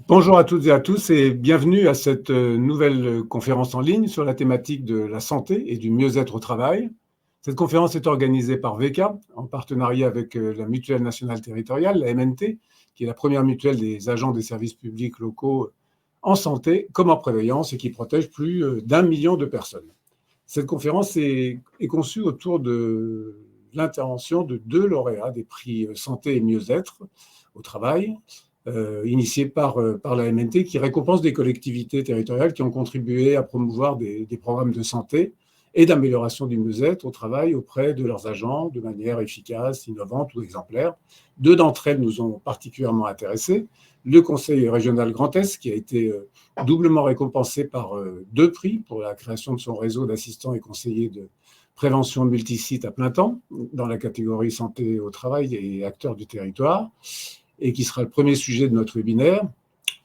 Bonjour à toutes et à tous et bienvenue à cette nouvelle conférence en ligne sur la thématique de la santé et du mieux-être au travail. Cette conférence est organisée par VK en partenariat avec la Mutuelle nationale territoriale, la MNT, qui est la première mutuelle des agents des services publics locaux en santé comme en prévoyance et qui protège plus d'1 million de personnes. Cette conférence est conçue autour de l'intervention de 2 lauréats des prix santé et mieux-être au travail, initié par la MNT, qui récompense des collectivités territoriales qui ont contribué à promouvoir des programmes de santé et d'amélioration du mieux-être au travail auprès de leurs agents de manière efficace, innovante ou exemplaire. 2 d'entre elles nous ont particulièrement intéressés. Le Conseil régional Grand Est, qui a été doublement récompensé par 2 prix pour la création de son réseau d'assistants et conseillers de prévention multisite à plein temps dans la catégorie santé au travail et acteurs du territoire, et qui sera le premier sujet de notre webinaire.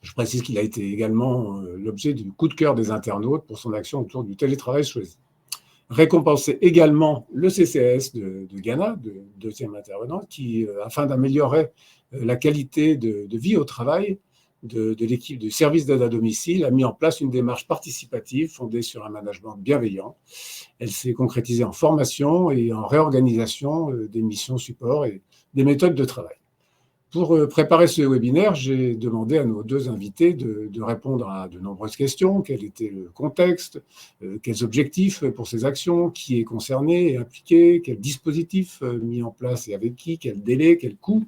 Je précise qu'il a été également l'objet du coup de cœur des internautes pour son action autour du télétravail choisi. Récompenser également le CCAS de Ghana, deuxième intervenant, qui, afin d'améliorer la qualité de vie au travail de l'équipe du service d'aide à domicile, a mis en place une démarche participative fondée sur un management bienveillant. Elle s'est concrétisée en formation et en réorganisation des missions support et des méthodes de travail. Pour préparer ce webinaire, j'ai demandé à nos 2 invités de répondre à de nombreuses questions. Quel était le contexte, quels objectifs pour ces actions, qui est concerné et impliqué, quel dispositif mis en place et avec qui, quel délai, quel coût,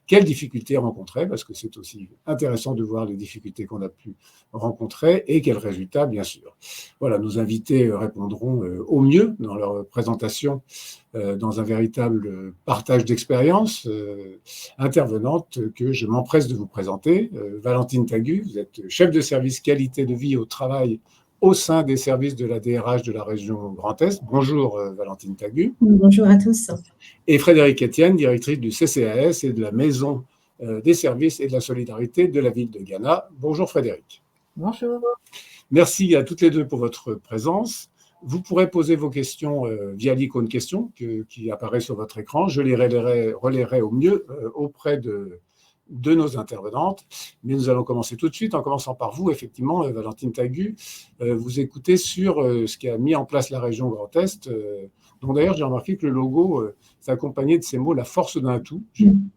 quelles difficultés rencontrées, parce que c'est aussi intéressant de voir les difficultés qu'on a pu rencontrer et quels résultats, bien sûr. Voilà, nos invités répondront au mieux dans leur présentation dans un véritable partage d'expérience intervenante que je m'empresse de vous présenter. Valentine Tagu, vous êtes chef de service qualité de vie au travail au sein des services de la DRH de la région Grand Est. Bonjour Valentine Tagu. Bonjour à tous. Et Frédérique Etienne, directrice du CCAS et de la Maison des services et de la solidarité de la ville de Ghana. Bonjour Frédérique. Bonjour. Merci à toutes les 2 pour votre présence. Vous pourrez poser vos questions via l'icône questions qui apparaît sur votre écran. Je les relayerai au mieux auprès de nos intervenantes. Mais nous allons commencer tout de suite en commençant par vous, effectivement, Valentine Tagu. Vous écoutez sur ce qui a mis en place la région Grand Est, dont d'ailleurs j'ai remarqué que le logo s'accompagnait de ces mots « la force d'un tout ».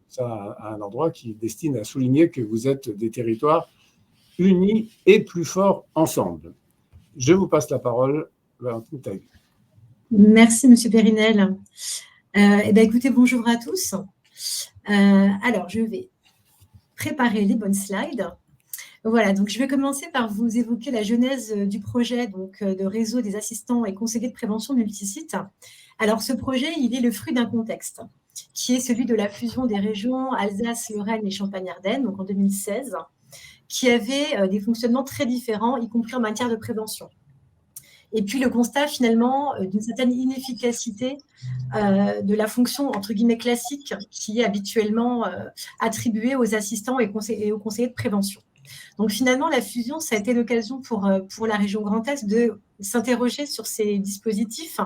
Ça à un endroit qui destine à souligner que vous êtes des territoires unis et plus forts ensemble. Je vous passe la parole, Valentine Tagu. Merci, Monsieur Périnel. Écoutez, bonjour à tous. Alors, je vais préparer les bonnes slides. Voilà, donc je vais commencer par vous évoquer la genèse du projet de réseau des assistants et conseillers de prévention multisite. Alors, ce projet, il est le fruit d'un contexte qui est celui de la fusion des régions Alsace, Lorraine et Champagne-Ardenne, donc en 2016, qui avait des fonctionnements très différents, y compris en matière de prévention. Et puis le constat finalement d'une certaine inefficacité de la fonction entre guillemets classique qui est habituellement attribuée aux assistants et aux conseillers de prévention. Donc finalement la fusion, ça a été l'occasion pour la région Grand Est de s'interroger sur ces dispositifs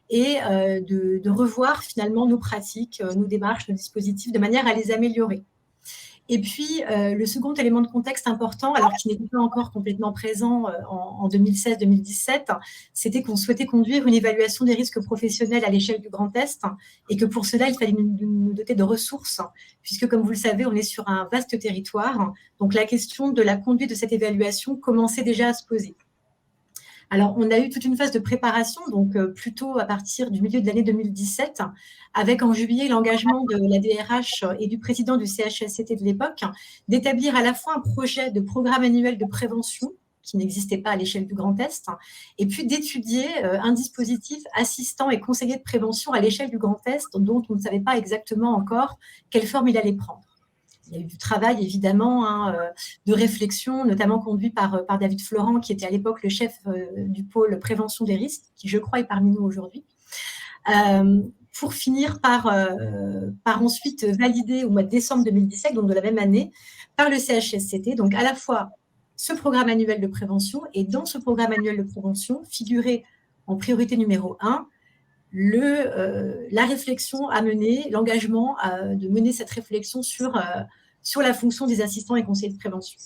et de revoir finalement nos pratiques, nos démarches, nos dispositifs de manière à les améliorer. Et puis, le second élément de contexte important, alors qui n'était pas encore complètement présent en 2016-2017, c'était qu'on souhaitait conduire une évaluation des risques professionnels à l'échelle du Grand Est et que pour cela, il fallait nous doter de ressources, puisque, comme vous le savez, on est sur un vaste territoire. Donc, la question de la conduite de cette évaluation commençait déjà à se poser. Alors, on a eu toute une phase de préparation, donc plutôt à partir du milieu de l'année 2017, avec en juillet l'engagement de la DRH et du président du CHSCT de l'époque, d'établir à la fois un projet de programme annuel de prévention, qui n'existait pas à l'échelle du Grand Est, et puis d'étudier un dispositif assistant et conseiller de prévention à l'échelle du Grand Est, dont on ne savait pas exactement encore quelle forme il allait prendre. Il y a eu du travail, évidemment, de réflexion, notamment conduit par David Florent, qui était à l'époque le chef du pôle prévention des risques, qui, je crois, est parmi nous aujourd'hui, pour finir par ensuite valider au mois de décembre 2017, donc de la même année, par le CHSCT, donc à la fois ce programme annuel de prévention, et dans ce programme annuel de prévention figurait en priorité numéro 1 la réflexion à mener, l'engagement de mener cette réflexion sur la fonction des assistants et conseillers de prévention.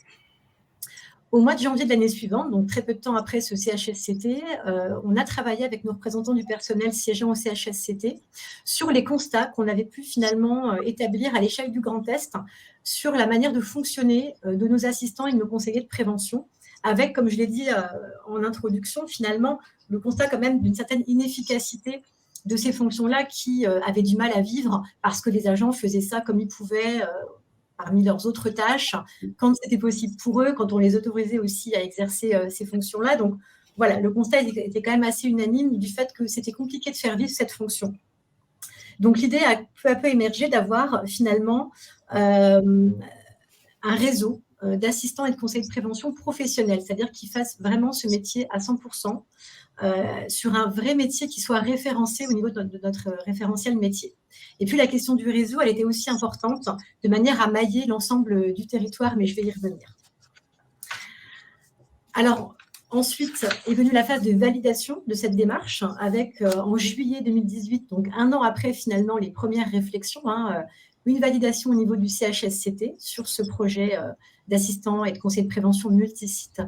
Au mois de janvier de l'année suivante, donc très peu de temps après ce CHSCT, on a travaillé avec nos représentants du personnel siégeant au CHSCT sur les constats qu'on avait pu finalement établir à l'échelle du Grand Est sur la manière de fonctionner de nos assistants et de nos conseillers de prévention, avec, comme je l'ai dit en introduction, finalement, le constat quand même d'une certaine inefficacité de ces fonctions-là qui avaient du mal à vivre parce que les agents faisaient ça comme ils pouvaient parmi leurs autres tâches, quand c'était possible pour eux, quand on les autorisait aussi à exercer ces fonctions-là. Donc, voilà, le constat était quand même assez unanime du fait que c'était compliqué de faire vivre cette fonction. Donc, l'idée a peu à peu émergé d'avoir finalement un réseau d'assistants et de conseillers de prévention professionnels, c'est-à-dire qu'ils fassent vraiment ce métier à 100%, sur un vrai métier qui soit référencé au niveau de notre référentiel métier. Et puis la question du réseau, elle était aussi importante, de manière à mailler l'ensemble du territoire, mais je vais y revenir. Alors, ensuite est venue la phase de validation de cette démarche, avec en juillet 2018, donc un an après finalement les premières réflexions, une validation au niveau du CHSCT sur ce projet d'assistant et de conseiller de prévention multisite.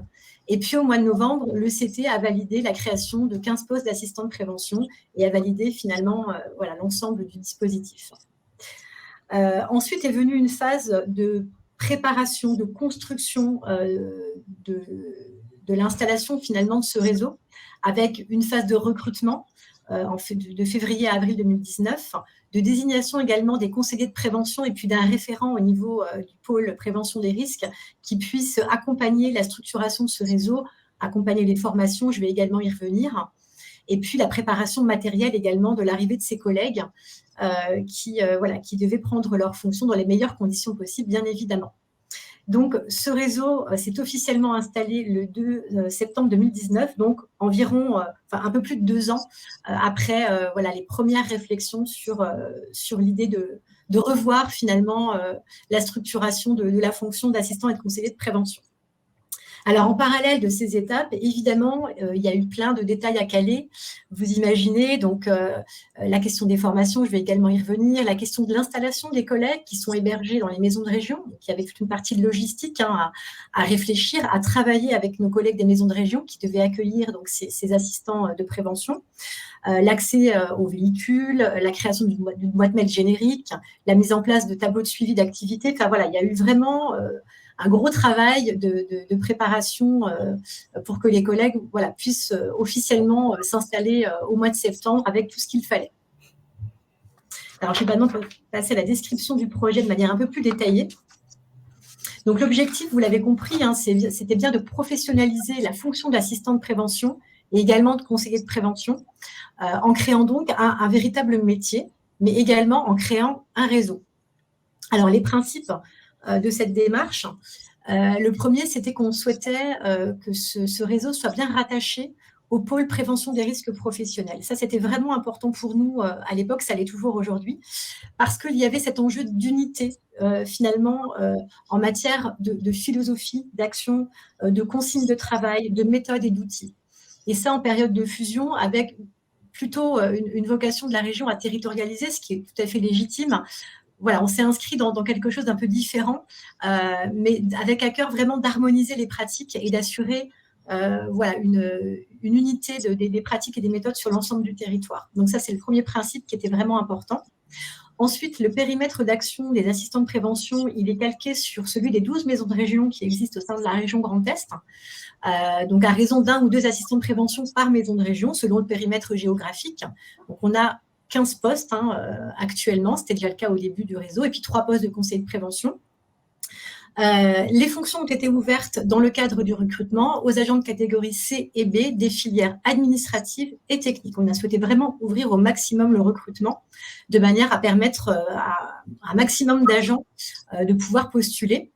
Et puis, au mois de novembre, le CT a validé la création de 15 postes d'assistants de prévention et a validé finalement l'ensemble du dispositif. Ensuite est venue une phase de préparation, de construction de l'installation finalement de ce réseau, avec une phase de recrutement de février à avril 2019, de désignation également des conseillers de prévention et puis d'un référent au niveau du pôle prévention des risques qui puisse accompagner la structuration de ce réseau, accompagner les formations, je vais également y revenir, et puis la préparation matérielle également de l'arrivée de ses collègues qui devaient prendre leurs fonctions dans les meilleures conditions possibles, bien évidemment. Donc, ce réseau s'est officiellement installé le 2 septembre 2019, donc environ un peu plus de 2 ans après les premières réflexions sur l'idée de revoir finalement la structuration de la fonction d'assistant et de conseiller de prévention. Alors, en parallèle de ces étapes, évidemment, il y a eu plein de détails à caler. Vous imaginez, donc, la question des formations, je vais également y revenir, la question de l'installation des collègues qui sont hébergés dans les maisons de région, qui avait toute une partie de logistique à réfléchir, à travailler avec nos collègues des maisons de région qui devaient accueillir donc, ces assistants de prévention. L'accès aux véhicules, la création d'une boîte mail générique, la mise en place de tableaux de suivi d'activité. Enfin, voilà, il y a eu vraiment un gros travail de préparation pour que les collègues puissent officiellement s'installer au mois de septembre avec tout ce qu'il fallait. Alors, je vais maintenant passer à la description du projet de manière un peu plus détaillée. Donc, l'objectif, vous l'avez compris, c'était bien de professionnaliser la fonction d'assistant de prévention et également de conseiller de prévention, en créant donc un véritable métier, mais également en créant un réseau. Alors, les principes de cette démarche, le premier, c'était qu'on souhaitait que ce réseau soit bien rattaché au pôle prévention des risques professionnels. Ça, c'était vraiment important pour nous à l'époque, ça l'est toujours aujourd'hui, parce qu'il y avait cet enjeu d'unité, finalement, en matière de philosophie, d'action, de consignes de travail, de méthodes et d'outils. Et ça, en période de fusion, avec plutôt une vocation de la région à territorialiser, ce qui est tout à fait légitime. Voilà, on s'est inscrit dans quelque chose d'un peu différent, mais avec à cœur vraiment d'harmoniser les pratiques et d'assurer une unité des pratiques et des méthodes sur l'ensemble du territoire. Donc ça, c'est le premier principe qui était vraiment important. Ensuite, le périmètre d'action des assistants de prévention, il est calqué sur celui des 12 maisons de région qui existent au sein de la région Grand Est. Donc, à raison d'1 ou 2 assistants de prévention par maison de région, selon le périmètre géographique. Donc, on a 15 postes actuellement, c'était déjà le cas au début du réseau, et puis 3 postes de conseiller de prévention. Les fonctions ont été ouvertes dans le cadre du recrutement aux agents de catégorie C et B des filières administratives et techniques. On a souhaité vraiment ouvrir au maximum le recrutement de manière à permettre à un maximum d'agents de pouvoir postuler.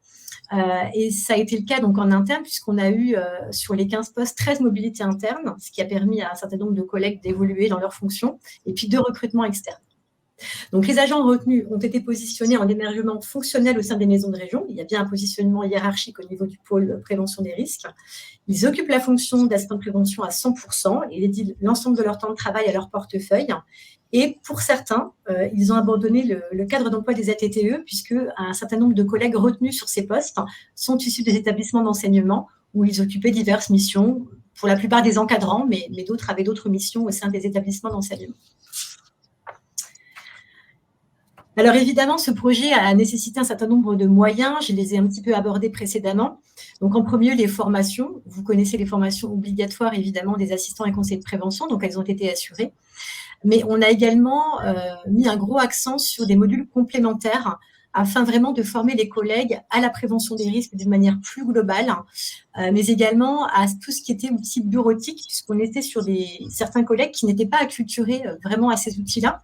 Et ça a été le cas donc en interne, puisqu'on a eu sur les 15 postes 13 mobilités internes, ce qui a permis à un certain nombre de collègues d'évoluer dans leurs fonctions, et puis 2 recrutements externes. Donc, les agents retenus ont été positionnés en émergement fonctionnel au sein des maisons de région. Il y a bien un positionnement hiérarchique au niveau du pôle prévention des risques. Ils occupent la fonction d'assistant de prévention à 100%. Ils dédient l'ensemble de leur temps de travail à leur portefeuille. Et pour certains, ils ont abandonné le cadre d'emploi des ATTE, puisque un certain nombre de collègues retenus sur ces postes sont issus des établissements d'enseignement où ils occupaient diverses missions, pour la plupart des encadrants, mais d'autres avaient d'autres missions au sein des établissements d'enseignement. Alors évidemment, ce projet a nécessité un certain nombre de moyens, je les ai un petit peu abordés précédemment. Donc en premier lieu, les formations. Vous connaissez les formations obligatoires évidemment des assistants et conseillers de prévention, donc elles ont été assurées. Mais on a également mis un gros accent sur des modules complémentaires afin vraiment de former les collègues à la prévention des risques d'une manière plus globale, mais également à tout ce qui était outils bureautiques, puisqu'on était sur certains collègues qui n'étaient pas acculturés vraiment à ces outils-là,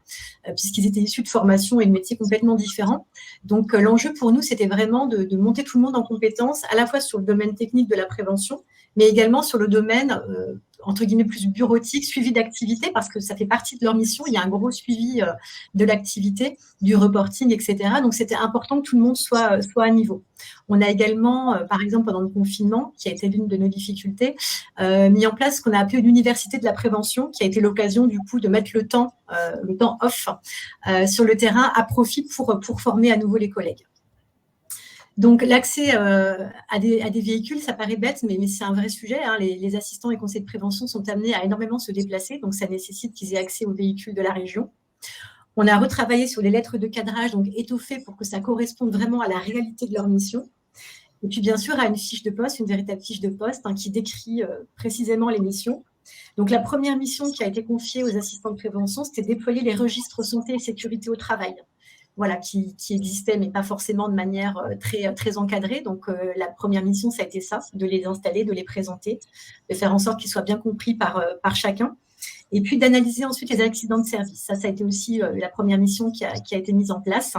puisqu'ils étaient issus de formations et de métiers complètement différents. Donc, l'enjeu pour nous, c'était vraiment de monter tout le monde en compétences, à la fois sur le domaine technique de la prévention, mais également sur le domaine entre guillemets plus bureautique, suivi d'activité, parce que ça fait partie de leur mission. Il y a un gros suivi de l'activité, du reporting, etc. Donc, c'était important que tout le monde soit à niveau. On a également, par exemple, pendant le confinement, qui a été l'une de nos difficultés, mis en place ce qu'on a appelé une université de la prévention, qui a été l'occasion, du coup, de mettre le temps off sur le terrain à profit pour former à nouveau les collègues. Donc, l'accès à des véhicules, ça paraît bête, mais c'est un vrai sujet. Hein. Les assistants et conseillers de prévention sont amenés à énormément se déplacer, donc ça nécessite qu'ils aient accès aux véhicules de la région. On a retravaillé sur les lettres de cadrage, donc étoffées pour que ça corresponde vraiment à la réalité de leur mission. Et puis, bien sûr, à une fiche de poste, une véritable fiche de poste qui décrit précisément les missions. Donc, la première mission qui a été confiée aux assistants de prévention, c'était déployer les registres santé et sécurité au travail. Voilà, qui existaient, mais pas forcément de manière très encadrée. Donc, la première mission, ça a été ça, de les installer, de les présenter, de faire en sorte qu'ils soient bien compris par chacun. Et puis, d'analyser ensuite les accidents de service. Ça a été aussi la première mission qui a été mise en place.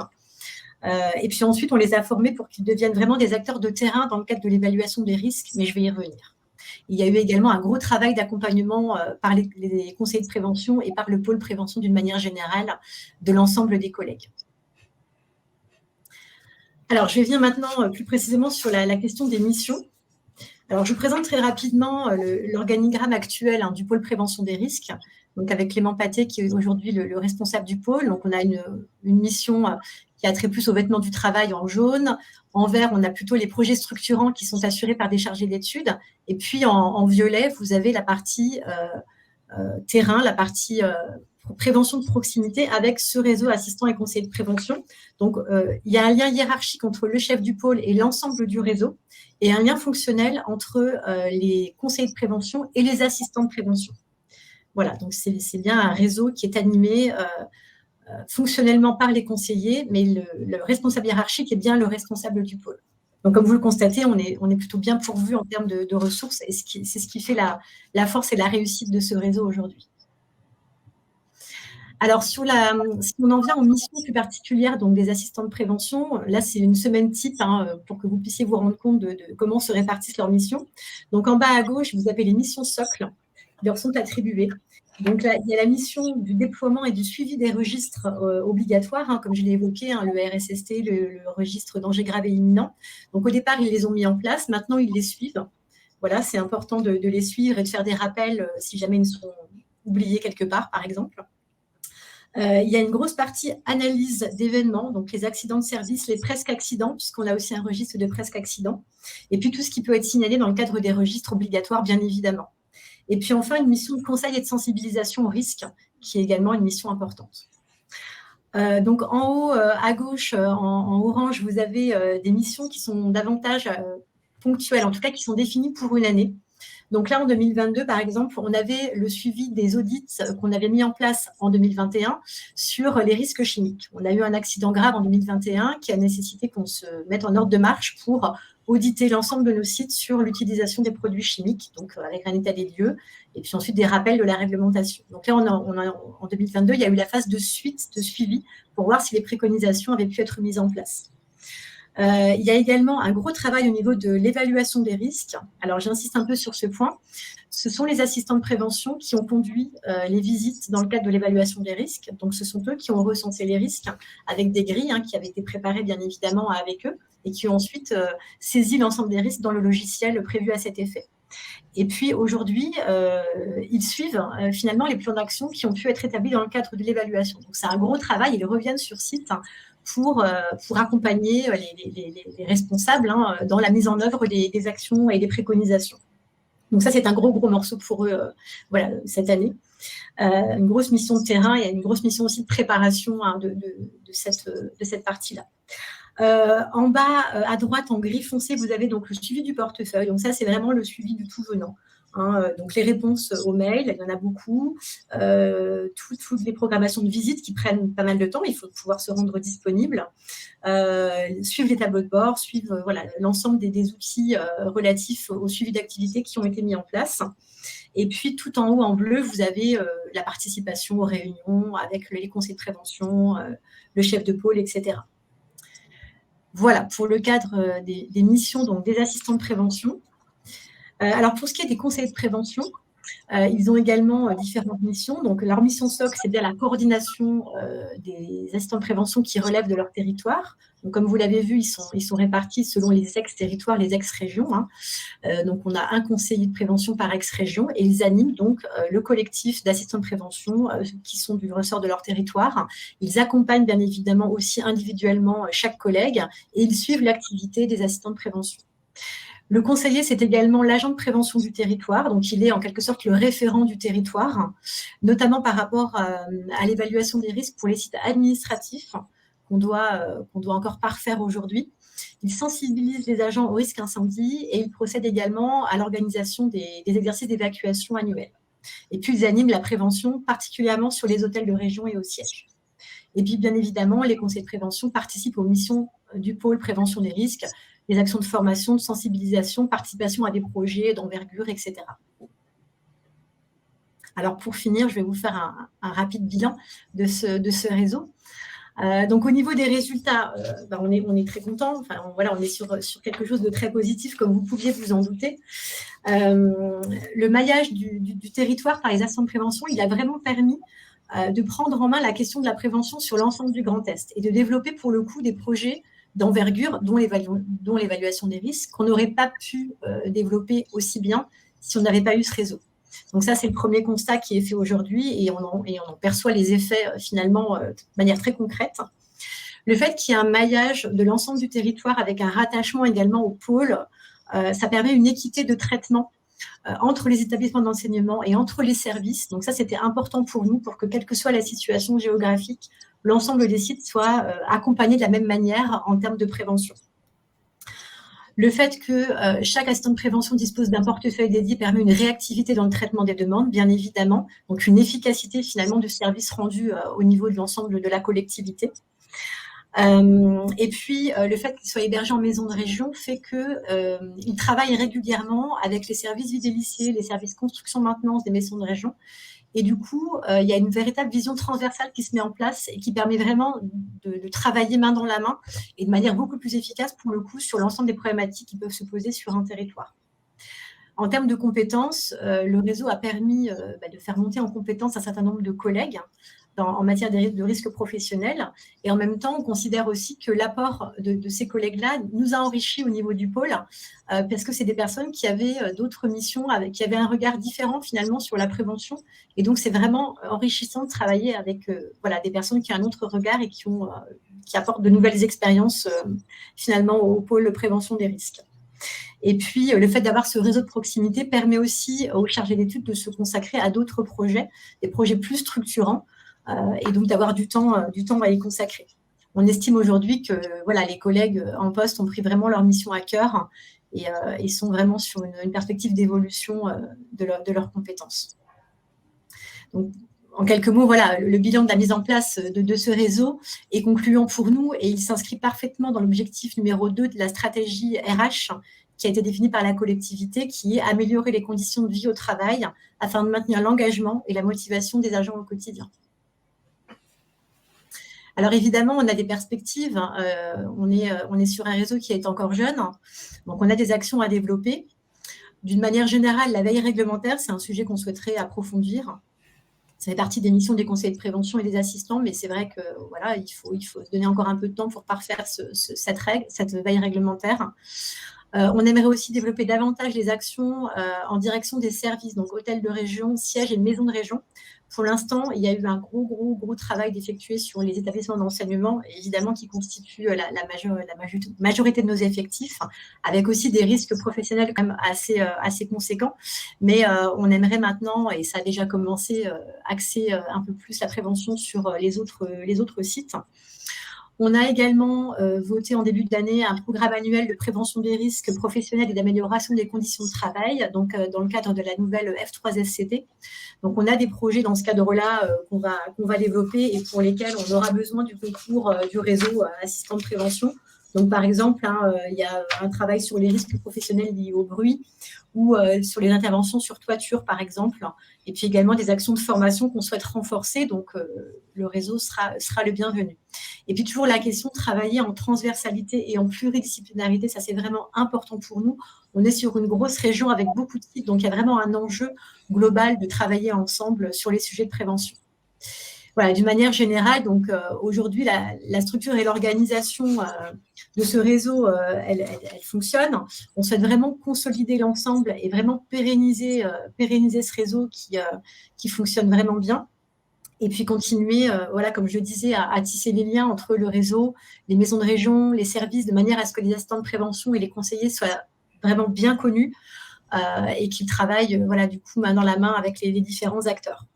Et puis ensuite, on les a formés pour qu'ils deviennent vraiment des acteurs de terrain dans le cadre de l'évaluation des risques, mais je vais y revenir. Il y a eu également un gros travail d'accompagnement par les conseillers de prévention et par le pôle prévention d'une manière générale de l'ensemble des collègues. Alors, je viens maintenant plus précisément sur la question des missions. Alors, je vous présente très rapidement l'organigramme actuel du pôle prévention des risques, donc avec Clément Paté, qui est aujourd'hui le responsable du pôle. Donc, on a une mission qui a trait plus aux vêtements du travail en jaune. En vert, on a plutôt les projets structurants qui sont assurés par des chargés d'études. Et puis, en violet, vous avez la partie terrain, la partie prévention de proximité avec ce réseau assistant et conseiller de prévention. Donc, il y a un lien hiérarchique entre le chef du pôle et l'ensemble du réseau et un lien fonctionnel entre les conseillers de prévention et les assistants de prévention. Voilà, donc c'est bien un réseau qui est animé fonctionnellement par les conseillers, mais le responsable hiérarchique est bien le responsable du pôle. Donc, comme vous le constatez, on est plutôt bien pourvu en termes de ressources et c'est ce qui fait la force et la réussite de ce réseau aujourd'hui. Alors, si on en vient aux missions plus particulières donc des assistants de prévention, là, c'est une semaine type pour que vous puissiez vous rendre compte de comment se répartissent leurs missions. Donc, en bas à gauche, vous avez les missions socles qui leur sont attribuées. Donc, là, il y a la mission du déploiement et du suivi des registres obligatoires, comme je l'ai évoqué, le RSST, le registre danger grave et imminent. Donc, au départ, ils les ont mis en place. Maintenant, ils les suivent. Voilà, c'est important de les suivre et de faire des rappels si jamais ils sont oubliés quelque part, par exemple. Il y a une grosse partie analyse d'événements, donc les accidents de service, les presque accidents, puisqu'on a aussi un registre de presque accidents, et puis tout ce qui peut être signalé dans le cadre des registres obligatoires, bien évidemment. Et puis enfin, une mission de conseil et de sensibilisation au risque, qui est également une mission importante. Donc en haut, à gauche, en orange, vous avez des missions qui sont davantage ponctuelles, en tout cas qui sont définies pour une année. Donc là, en 2022, par exemple, on avait le suivi des audits qu'on avait mis en place en 2021 sur les risques chimiques. On a eu un accident grave en 2021 qui a nécessité qu'on se mette en ordre de marche pour auditer l'ensemble de nos sites sur l'utilisation des produits chimiques, donc avec un état des lieux, et puis ensuite des rappels de la réglementation. Donc là, en 2022, il y a eu la phase de suite, de suivi, pour voir si les préconisations avaient pu être mises en place. Il y a également un gros travail au niveau de l'évaluation des risques. Alors, j'insiste un peu sur ce point. Ce sont les assistants de prévention qui ont conduit les visites dans le cadre de l'évaluation des risques. Donc, ce sont eux qui ont recensé les risques avec des grilles qui avaient été préparées, bien évidemment, avec eux et qui ont ensuite saisi l'ensemble des risques dans le logiciel prévu à cet effet. Et puis, aujourd'hui, ils suivent finalement les plans d'action qui ont pu être établis dans le cadre de l'évaluation. Donc, c'est un gros travail. Ils reviennent sur site pour accompagner les responsables dans la mise en œuvre des actions et des préconisations. Donc ça, c'est un gros morceau pour eux cette année. Une grosse mission de terrain et une grosse mission aussi de préparation de cette partie-là. En bas, à droite, en gris foncé, vous avez donc le suivi du portefeuille. Donc ça, c'est vraiment le suivi du tout venant. Donc les réponses aux mails, il y en a beaucoup. Toutes les programmations de visite qui prennent pas mal de temps, il faut pouvoir se rendre disponible. Suivre les tableaux de bord, suivre l'ensemble des outils relatifs au suivi d'activités qui ont été mis en place. Et puis, tout en haut, en bleu, vous avez la participation aux réunions avec les conseils de prévention, le chef de pôle, etc. Voilà, pour le cadre des missions donc des assistants de prévention. Alors, pour ce qui est des conseils de prévention, ils ont également différentes missions. Donc, leur mission SOC, c'est bien la coordination des assistants de prévention qui relèvent de leur territoire. Donc, comme vous l'avez vu, ils sont répartis selon les ex-territoires, les ex-régions. Donc, on a un conseiller de prévention par ex-région et ils animent donc le collectif d'assistants de prévention qui sont du ressort de leur territoire. Ils accompagnent bien évidemment aussi individuellement chaque collègue et ils suivent l'activité des assistants de prévention. Le conseiller, c'est également l'agent de prévention du territoire, donc il est en quelque sorte le référent du territoire, notamment par rapport à l'évaluation des risques pour les sites administratifs qu'on doit encore parfaire aujourd'hui. Il sensibilise les agents au risque incendie et il procède également à l'organisation des exercices d'évacuation annuels. Et puis, ils animent la prévention, particulièrement sur les hôtels de région et au siège. Et puis, bien évidemment, les conseils de prévention participent aux missions du pôle prévention des risques, les actions de formation, de sensibilisation, participation à des projets d'envergure, etc. Alors, pour finir, je vais vous faire un rapide bilan de ce réseau. Donc, au niveau des résultats, on est très content. Enfin, on est sur quelque chose de très positif, comme vous pouviez vous en douter. Le maillage du territoire par les actions de prévention, il a vraiment permis de prendre en main la question de la prévention sur l'ensemble du Grand Est et de développer pour le coup des projets d'envergure, dont l'évaluation des risques, qu'on n'aurait pas pu développer aussi bien si on n'avait pas eu ce réseau. Donc ça, c'est le premier constat qui est fait aujourd'hui et on en perçoit les effets finalement de manière très concrète. Le fait qu'il y ait un maillage de l'ensemble du territoire avec un rattachement également au pôle, ça permet une équité de traitement entre les établissements d'enseignement et entre les services. Donc ça, c'était important pour nous pour que, quelle que soit la situation géographique, l'ensemble des sites soient accompagnés de la même manière en termes de prévention. Le fait que chaque assistant de prévention dispose d'un portefeuille dédié permet une réactivité dans le traitement des demandes, bien évidemment, donc une efficacité finalement du service rendu au niveau de l'ensemble de la collectivité. Et puis, le fait qu'il soit hébergé en maison de région fait qu'il travaille régulièrement avec les services vie des lycées, les services construction-maintenance des maisons de région. Et du coup, il y a une véritable vision transversale qui se met en place et qui permet vraiment de travailler main dans la main et de manière beaucoup plus efficace, pour le coup, sur l'ensemble des problématiques qui peuvent se poser sur un territoire. En termes de compétences, le réseau a permis de faire monter en compétences un certain nombre de collègues en matière de risques professionnels. Et en même temps, on considère aussi que l'apport de ces collègues-là nous a enrichis au niveau du pôle, parce que c'est des personnes qui avaient d'autres missions, qui avaient un regard différent finalement sur la prévention. Et donc, c'est vraiment enrichissant de travailler avec des personnes qui ont un autre regard et qui apportent de nouvelles expériences finalement au pôle prévention des risques. Et puis, le fait d'avoir ce réseau de proximité permet aussi aux chargés d'études de se consacrer à d'autres projets, des projets plus structurants, et donc d'avoir du temps à y consacrer. On estime aujourd'hui que les collègues en poste ont pris vraiment leur mission à cœur et sont vraiment sur une perspective d'évolution de leurs compétences. Donc, en quelques mots, le bilan de la mise en place de ce réseau est concluant pour nous et il s'inscrit parfaitement dans l'objectif numéro 2 de la stratégie RH qui a été définie par la collectivité, qui est améliorer les conditions de vie au travail afin de maintenir l'engagement et la motivation des agents au quotidien. Alors évidemment, on a des perspectives, on est sur un réseau qui est encore jeune, donc on a des actions à développer. D'une manière générale, la veille réglementaire, c'est un sujet qu'on souhaiterait approfondir. Ça fait partie des missions des conseillers de prévention et des assistants, mais c'est vrai que il faut se donner encore un peu de temps pour parfaire cette veille réglementaire. On aimerait aussi développer davantage les actions en direction des services, donc hôtels de région, sièges et maisons de région. Pour l'instant, il y a eu un gros travail d'effectuer sur les établissements d'enseignement, évidemment qui constituent la majorité de nos effectifs, avec aussi des risques professionnels quand même assez conséquents. Mais on aimerait maintenant, et ça a déjà commencé, axer un peu plus la prévention sur les autres sites. On a également voté en début d'année un programme annuel de prévention des risques professionnels et d'amélioration des conditions de travail, donc dans le cadre de la nouvelle F3SCT. Donc, on a des projets dans ce cadre-là qu'on va développer et pour lesquels on aura besoin du concours du réseau assistant de prévention. Donc, par exemple, il y a un travail sur les risques professionnels liés au bruit ou sur les interventions sur toiture, par exemple, et puis également des actions de formation qu'on souhaite renforcer. Donc, le réseau sera le bienvenu. Et puis, toujours la question de travailler en transversalité et en pluridisciplinarité, ça, c'est vraiment important pour nous. On est sur une grosse région avec beaucoup de sites, donc il y a vraiment un enjeu global de travailler ensemble sur les sujets de prévention. Voilà, d'une manière générale, donc aujourd'hui, la structure et l'organisation de ce réseau, elle fonctionne. On souhaite vraiment consolider l'ensemble et vraiment pérenniser ce réseau qui fonctionne vraiment bien. Et puis continuer, voilà, comme je disais, à tisser les liens entre le réseau, les maisons de région, les services, de manière à ce que les assistants de prévention et les conseillers soient vraiment bien connus et qu'ils travaillent, voilà, du coup, main dans la main avec les différents acteurs.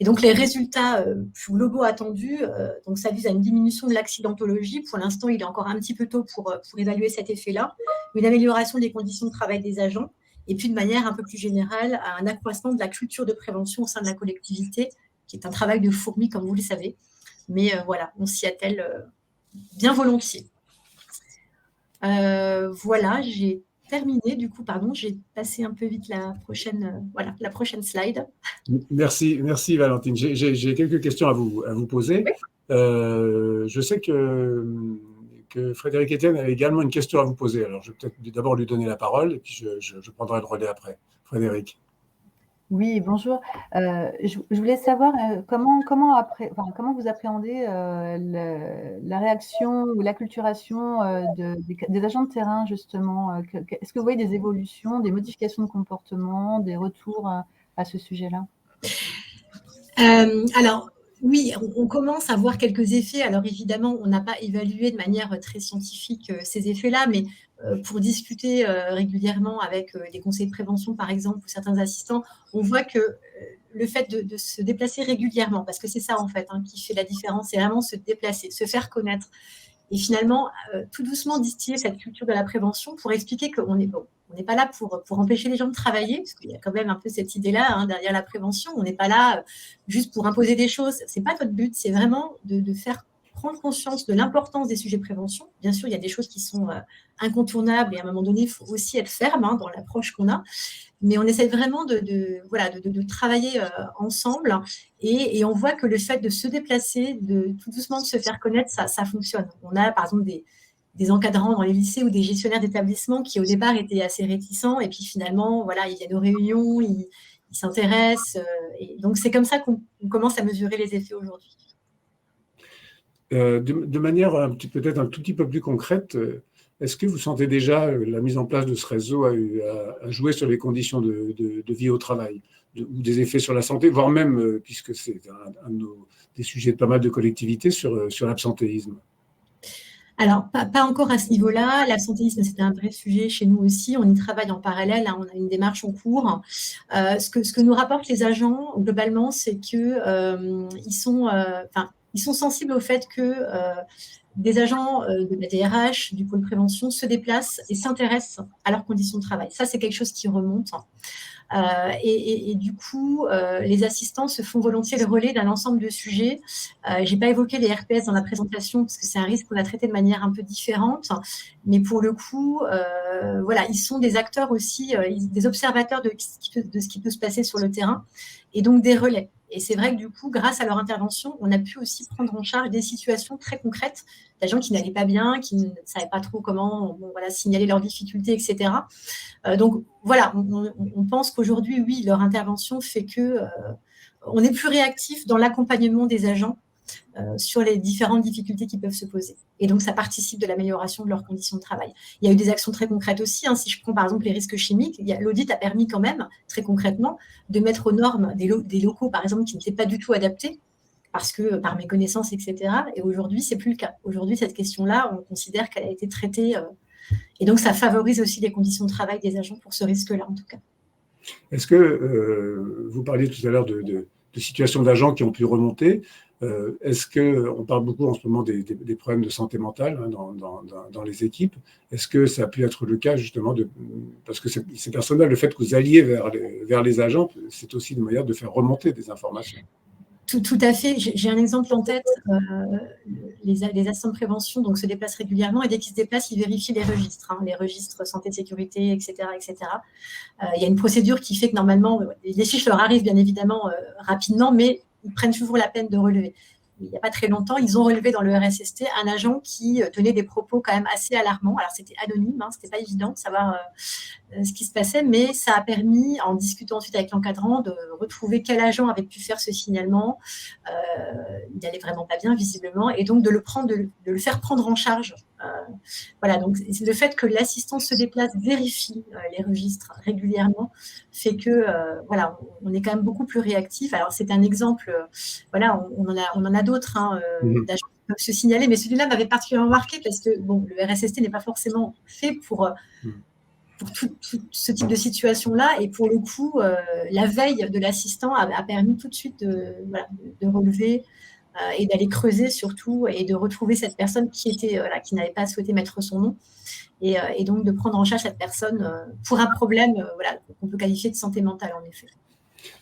Et donc, les résultats globaux attendus, donc ça vise à une diminution de l'accidentologie. Pour l'instant, il est encore un petit peu tôt pour évaluer cet effet-là. Une amélioration des conditions de travail des agents. Et puis, de manière un peu plus générale, à un accroissement de la culture de prévention au sein de la collectivité, qui est un travail de fourmi, comme vous le savez. Mais voilà, on s'y attelle bien volontiers. Voilà, j'ai terminé. Du coup, pardon, j'ai passé un peu vite la prochaine slide. Merci Valentine. J'ai quelques questions à vous poser. Oui. Je sais que Frédéric Etienne a également une question à vous poser. Alors, je vais peut-être d'abord lui donner la parole et puis je prendrai le relais après. Frédéric. Oui, bonjour. Je voulais savoir comment vous appréhendez la réaction ou l'acculturation des agents de terrain, justement. Est-ce que vous voyez des évolutions, des modifications de comportement, des retours à ce sujet-là? Alors, oui, on commence à voir quelques effets. Alors, évidemment, on n'a pas évalué de manière très scientifique ces effets-là, mais pour discuter régulièrement avec des conseillers de prévention, par exemple, ou certains assistants, on voit que le fait de se déplacer régulièrement, parce que c'est ça, en fait, qui fait la différence, c'est vraiment se déplacer, se faire connaître. Et finalement, tout doucement distiller cette culture de la prévention pour expliquer qu'on est bon. On n'est pas là pour empêcher les gens de travailler, parce qu'il y a quand même un peu cette idée-là derrière la prévention. On n'est pas là juste pour imposer des choses. Ce n'est pas notre but, c'est vraiment de faire prendre conscience de l'importance des sujets de prévention. Bien sûr, il y a des choses qui sont incontournables et à un moment donné, il faut aussi être ferme dans l'approche qu'on a. Mais on essaie vraiment de travailler ensemble et on voit que le fait de se déplacer, de tout doucement de se faire connaître, ça fonctionne. On a par exemple des encadrants dans les lycées ou des gestionnaires d'établissements qui au départ étaient assez réticents et puis finalement, voilà, ils viennent aux réunions, ils s'intéressent. Et donc c'est comme ça qu'on commence à mesurer les effets aujourd'hui. De manière peut-être un tout petit peu plus concrète, est-ce que vous sentez déjà la mise en place de ce réseau à jouer sur les conditions de vie au travail ou des effets sur la santé, voire même, puisque c'est des sujets de pas mal de collectivités, sur l'absentéisme? Alors, pas encore à ce niveau-là. L'absentéisme, c'est un vrai sujet chez nous aussi. On y travaille en parallèle. On a une démarche en cours. Ce que nous rapportent les agents, globalement, c'est qu'ils sont sensibles au fait que des agents de la DRH, du pôle prévention, se déplacent et s'intéressent à leurs conditions de travail. Ça, c'est quelque chose qui remonte. Et du coup, les assistants se font volontiers le relais d'un ensemble de sujets. Je n'ai pas évoqué les RPS dans la présentation parce que c'est un risque qu'on a traité de manière un peu différente. Mais pour le coup, voilà, ils sont des acteurs aussi, des observateurs de ce qui peut se passer sur le terrain et donc des relais. Et c'est vrai que du coup, grâce à leur intervention, on a pu aussi prendre en charge des situations très concrètes, des gens qui n'allaient pas bien, qui ne savaient pas trop comment signaler leurs difficultés, etc. Donc voilà, on pense qu'aujourd'hui, oui, leur intervention fait que on est plus réactif dans l'accompagnement des agents sur les différentes difficultés qui peuvent se poser. Et donc, ça participe de l'amélioration de leurs conditions de travail. Il y a eu des actions très concrètes aussi. Si je prends par exemple les risques chimiques, l'audit a permis quand même, très concrètement, de mettre aux normes des locaux, par exemple, qui n'étaient pas du tout adaptés, parce que par méconnaissance, etc. Et aujourd'hui, ce n'est plus le cas. Aujourd'hui, cette question-là, on considère qu'elle a été traitée. Et donc, ça favorise aussi les conditions de travail des agents pour ce risque-là, en tout cas. Est-ce que vous parliez tout à l'heure de situations d'agents qui ont pu remonter? Est-ce qu'on parle beaucoup en ce moment des problèmes de santé mentale dans les équipes? Est-ce que ça a pu être le cas justement parce que c'est personnel, le fait que vous alliez vers les agents, c'est aussi une manière de faire remonter des informations. Tout à fait. J'ai un exemple en tête. Les assistants de prévention donc, se déplacent régulièrement et dès qu'ils se déplacent, ils vérifient les registres santé, sécurité, etc. Il y a une procédure qui fait que normalement, les fiches leur arrivent bien évidemment rapidement, mais ils prennent toujours la peine de relever. Il n'y a pas très longtemps, ils ont relevé dans le RSST un agent qui tenait des propos quand même assez alarmants. Alors, c'était anonyme, ce n'était pas évident de savoir ce qui se passait, mais ça a permis, en discutant ensuite avec l'encadrant, de retrouver quel agent avait pu faire ce signalement. Il n'allait vraiment pas bien, visiblement, et donc de le faire prendre en charge. Voilà, donc le fait que l'assistant se déplace, vérifie les registres régulièrement, fait que voilà, on est quand même beaucoup plus réactif. Alors, c'est un exemple, voilà, on en a d'autres d'agents qui peuvent se signaler, mais celui-là m'avait particulièrement marqué parce que bon, le RSST n'est pas forcément fait pour tout ce type de situation-là. Et pour le coup, la veille de l'assistant a permis tout de suite de relever et d'aller creuser surtout et de retrouver cette personne qui n'avait pas souhaité mettre son nom. Et donc de prendre en charge cette personne pour un problème qu'on peut qualifier de santé mentale, en effet.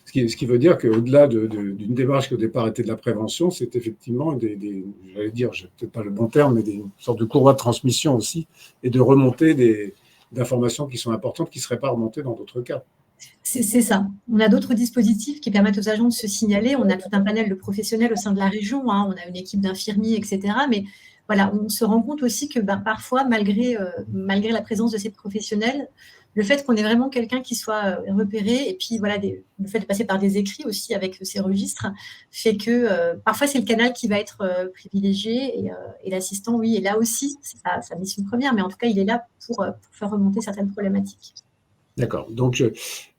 Ce qui veut dire qu'au-delà d'une démarche qui au départ était de la prévention, c'est effectivement j'allais dire, je n'ai peut-être pas le bon terme, mais une sorte de courroie de transmission aussi, et de remonter d'informations qui sont importantes, qui ne seraient pas remontées dans d'autres cas. C'est ça. On a d'autres dispositifs qui permettent aux agents de se signaler. On a tout un panel de professionnels au sein de la région. On a une équipe d'infirmiers, etc. Mais voilà, on se rend compte aussi que parfois, malgré la présence de ces professionnels, le fait qu'on ait vraiment quelqu'un qui soit repéré, et puis voilà, le fait de passer par des écrits aussi avec ces registres, fait que parfois c'est le canal qui va être privilégié, et l'assistant, oui, est là aussi, c'est pas sa mission première, mais en tout cas, il est là pour faire remonter certaines problématiques. D'accord. Donc,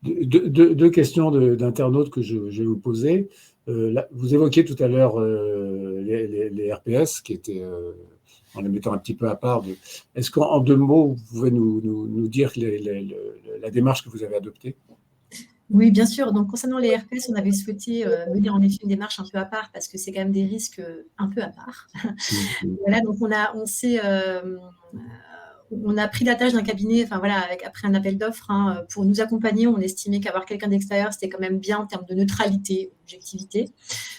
deux questions d'internautes que je vais vous poser. Vous évoquiez tout à l'heure les RPS qui étaient, en les mettant un petit peu à part. Est-ce qu'en 2 mots, vous pouvez nous dire la démarche que vous avez adoptée? Oui, bien sûr. Donc, concernant les RPS, on avait souhaité mener en effet une démarche un peu à part parce que c'est quand même des risques un peu à part. Voilà, donc on a pris la tâche d'un cabinet, après un appel d'offres, pour nous accompagner. On estimait qu'avoir quelqu'un d'extérieur, c'était quand même bien en termes de neutralité, d'objectivité.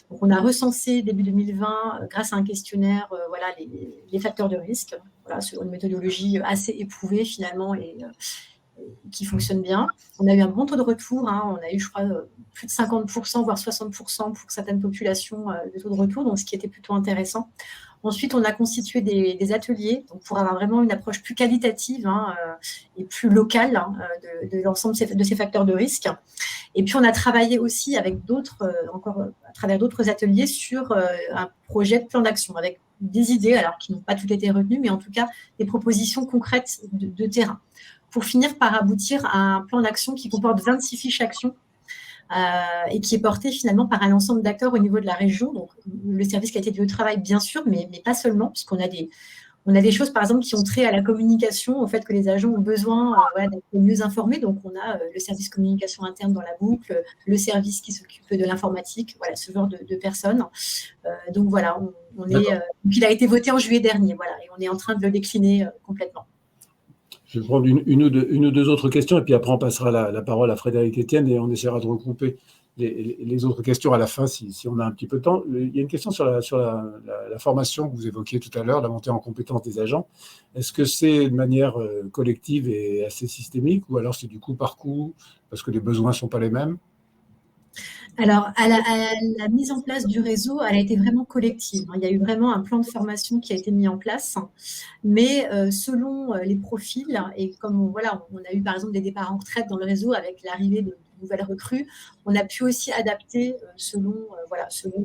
Donc, on a recensé début 2020, grâce à un questionnaire, les facteurs de risque, sur une méthodologie assez éprouvée finalement et qui fonctionne bien. On a eu un bon taux de retour. On a eu, je crois, plus de 50%, voire 60% pour certaines populations de taux de retour, donc ce qui était plutôt intéressant. Ensuite, on a constitué des ateliers pour avoir vraiment une approche plus qualitative et plus locale de l'ensemble de ces facteurs de risque. Et puis, on a travaillé aussi avec à travers d'autres ateliers sur un projet de plan d'action avec des idées, alors qui n'ont pas toutes été retenues, mais en tout cas des propositions concrètes de terrain, pour finir par aboutir à un plan d'action qui comporte 26 fiches actions et qui est porté finalement par un ensemble d'acteurs au niveau de la région. Donc, le service qualité de vie au travail, bien sûr, mais pas seulement, puisqu'on a des choses, par exemple, qui ont trait à la communication, au fait que les agents ont besoin d'être mieux informés. Donc, on a le service communication interne dans la boucle, le service qui s'occupe de l'informatique, ce genre de personnes. Donc, voilà, il a été voté en juillet dernier, et on est en train de le décliner complètement. Je vais prendre une ou deux autres questions, et puis après, on passera la parole à Frédéric Etienne, et on essaiera de regrouper les autres questions à la fin, si on a un petit peu de temps. Il y a une question sur la formation que vous évoquiez tout à l'heure, la montée en compétence des agents. Est-ce que c'est de manière collective et assez systémique, ou alors c'est du coup par coup, parce que les besoins ne sont pas les mêmes? Alors, à la mise en place du réseau, elle a été vraiment collective. Il y a eu vraiment un plan de formation qui a été mis en place, mais selon les profils, et comme on a eu par exemple des départs en retraite dans le réseau avec l'arrivée de nouvelles recrues, on a pu aussi adapter selon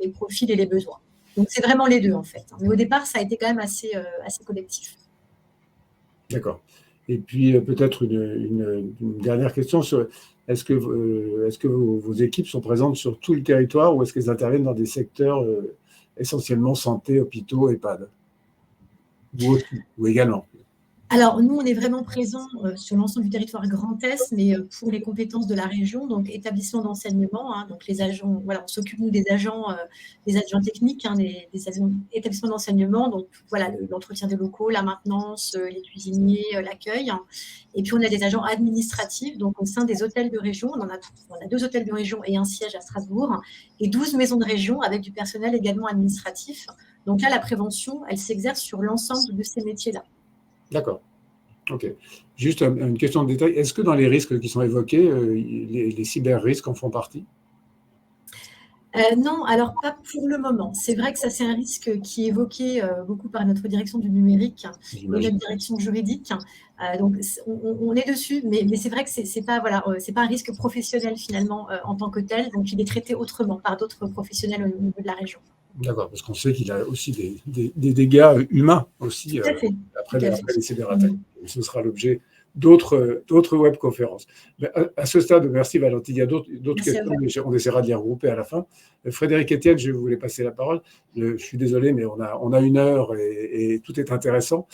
les profils et les besoins. Donc, c'est vraiment les deux, en fait. Mais au départ, ça a été quand même assez collectif. D'accord. Et puis, peut-être une dernière question sur est-ce que vos équipes sont présentes sur tout le territoire ou est-ce qu'elles interviennent dans des secteurs essentiellement santé, hôpitaux, EHPAD ou également? Alors, nous, on est vraiment présents sur l'ensemble du territoire Grand Est, mais pour les compétences de la région, donc établissement d'enseignement, hein, donc les agents, voilà, on s'occupe, nous, des agents techniques, hein, des établissements d'enseignement, donc voilà, l'entretien des locaux, la maintenance, les cuisiniers, l'accueil. Hein. Et puis, on a des agents administratifs, donc au sein des hôtels de région, on a 2 hôtels de région et un siège à Strasbourg, et 12 maisons de région avec du personnel également administratif. Donc là, la prévention, elle s'exerce sur l'ensemble de ces métiers-là. D'accord. OK. Juste une question de détail. Est-ce que dans les risques qui sont évoqués, les cyber-risques en font partie? Non, alors pas pour le moment. C'est vrai que ça, c'est un risque qui est évoqué beaucoup par notre direction du numérique et notre direction juridique. Donc, on est dessus, mais c'est vrai que c'est pas, voilà, c'est pas un risque professionnel finalement en tant que tel. Donc, il est traité autrement par d'autres professionnels au niveau de la région. D'accord, parce qu'on sait qu'il a aussi des dégâts humains aussi Tout à fait. après les cyberattaques. Ce sera l'objet d'autres webconférences. À ce stade, merci Valentine. Il y a d'autres questions, mais on essaiera de les regrouper à la fin. Frédéric Etienne, je vais vous passer la parole. Je suis désolé, mais on a 1 heure et tout est intéressant.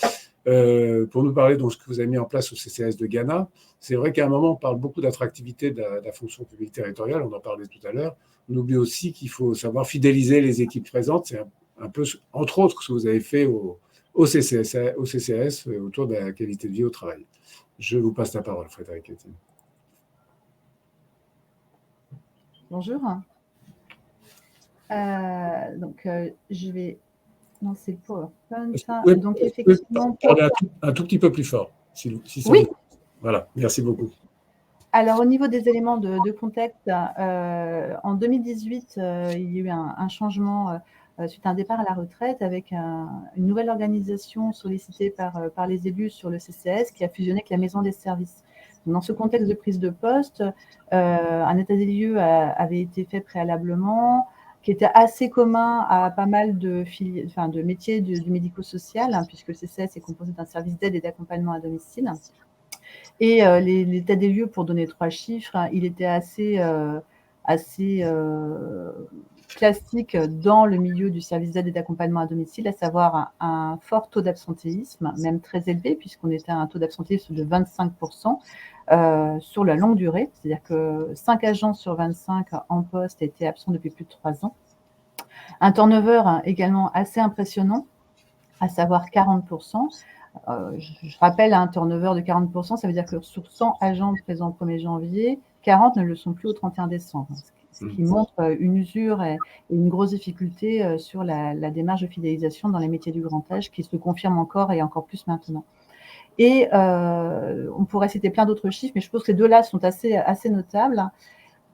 Pour nous parler de ce que vous avez mis en place au CCAS de Ghana. C'est vrai qu'à un moment, on parle beaucoup d'attractivité de la fonction publique territoriale, on en parlait tout à l'heure. On oublie aussi qu'il faut savoir fidéliser les équipes présentes. C'est un peu, entre autres, ce que vous avez fait au CCAS autour de la qualité de vie au travail. Je vous passe la parole, Frédéric Etienne. Bonjour. Je vais lancer le PowerPoint. Donc, effectivement, parler un tout petit peu plus fort, si ça oui. vous... Voilà, merci beaucoup. Alors, au niveau des éléments de contexte, en 2018, il y a eu un changement suite à un départ à la retraite avec une nouvelle organisation sollicitée par les élus sur le CCAS qui a fusionné avec la Maison des services. Dans ce contexte de prise de poste, un état des lieux avait été fait préalablement, qui était assez commun à pas mal de métiers du médico-social, hein, puisque le CCAS est composé d'un service d'aide et d'accompagnement à domicile. Et l'état des lieux, pour donner 3 chiffres, hein, il était assez classique dans le milieu du service d'aide et d'accompagnement à domicile, à savoir un fort taux d'absentéisme, même très élevé, puisqu'on était à un taux d'absentéisme de 25% sur la longue durée, c'est-à-dire que 5 agents sur 25 en poste étaient absents depuis plus de 3 ans. Un turnover également assez impressionnant, à savoir 40%. Je rappelle, un turnover de 40%, ça veut dire que sur 100 agents présents au 1er janvier, 40 ne le sont plus au 31 décembre, ce qui montre une usure et une grosse difficulté sur la démarche de fidélisation dans les métiers du grand âge qui se confirme encore et encore plus maintenant. Et on pourrait citer plein d'autres chiffres, mais je pense que ces deux-là sont assez notables.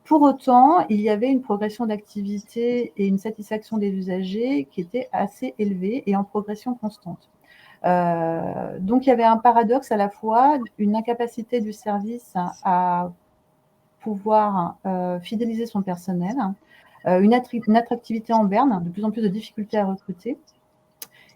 Pour autant, il y avait une progression d'activité et une satisfaction des usagers qui était assez élevée et en progression constante. Donc, il y avait un paradoxe à la fois, une incapacité du service à pouvoir fidéliser son personnel, une attractivité en berne, de plus en plus de difficultés à recruter,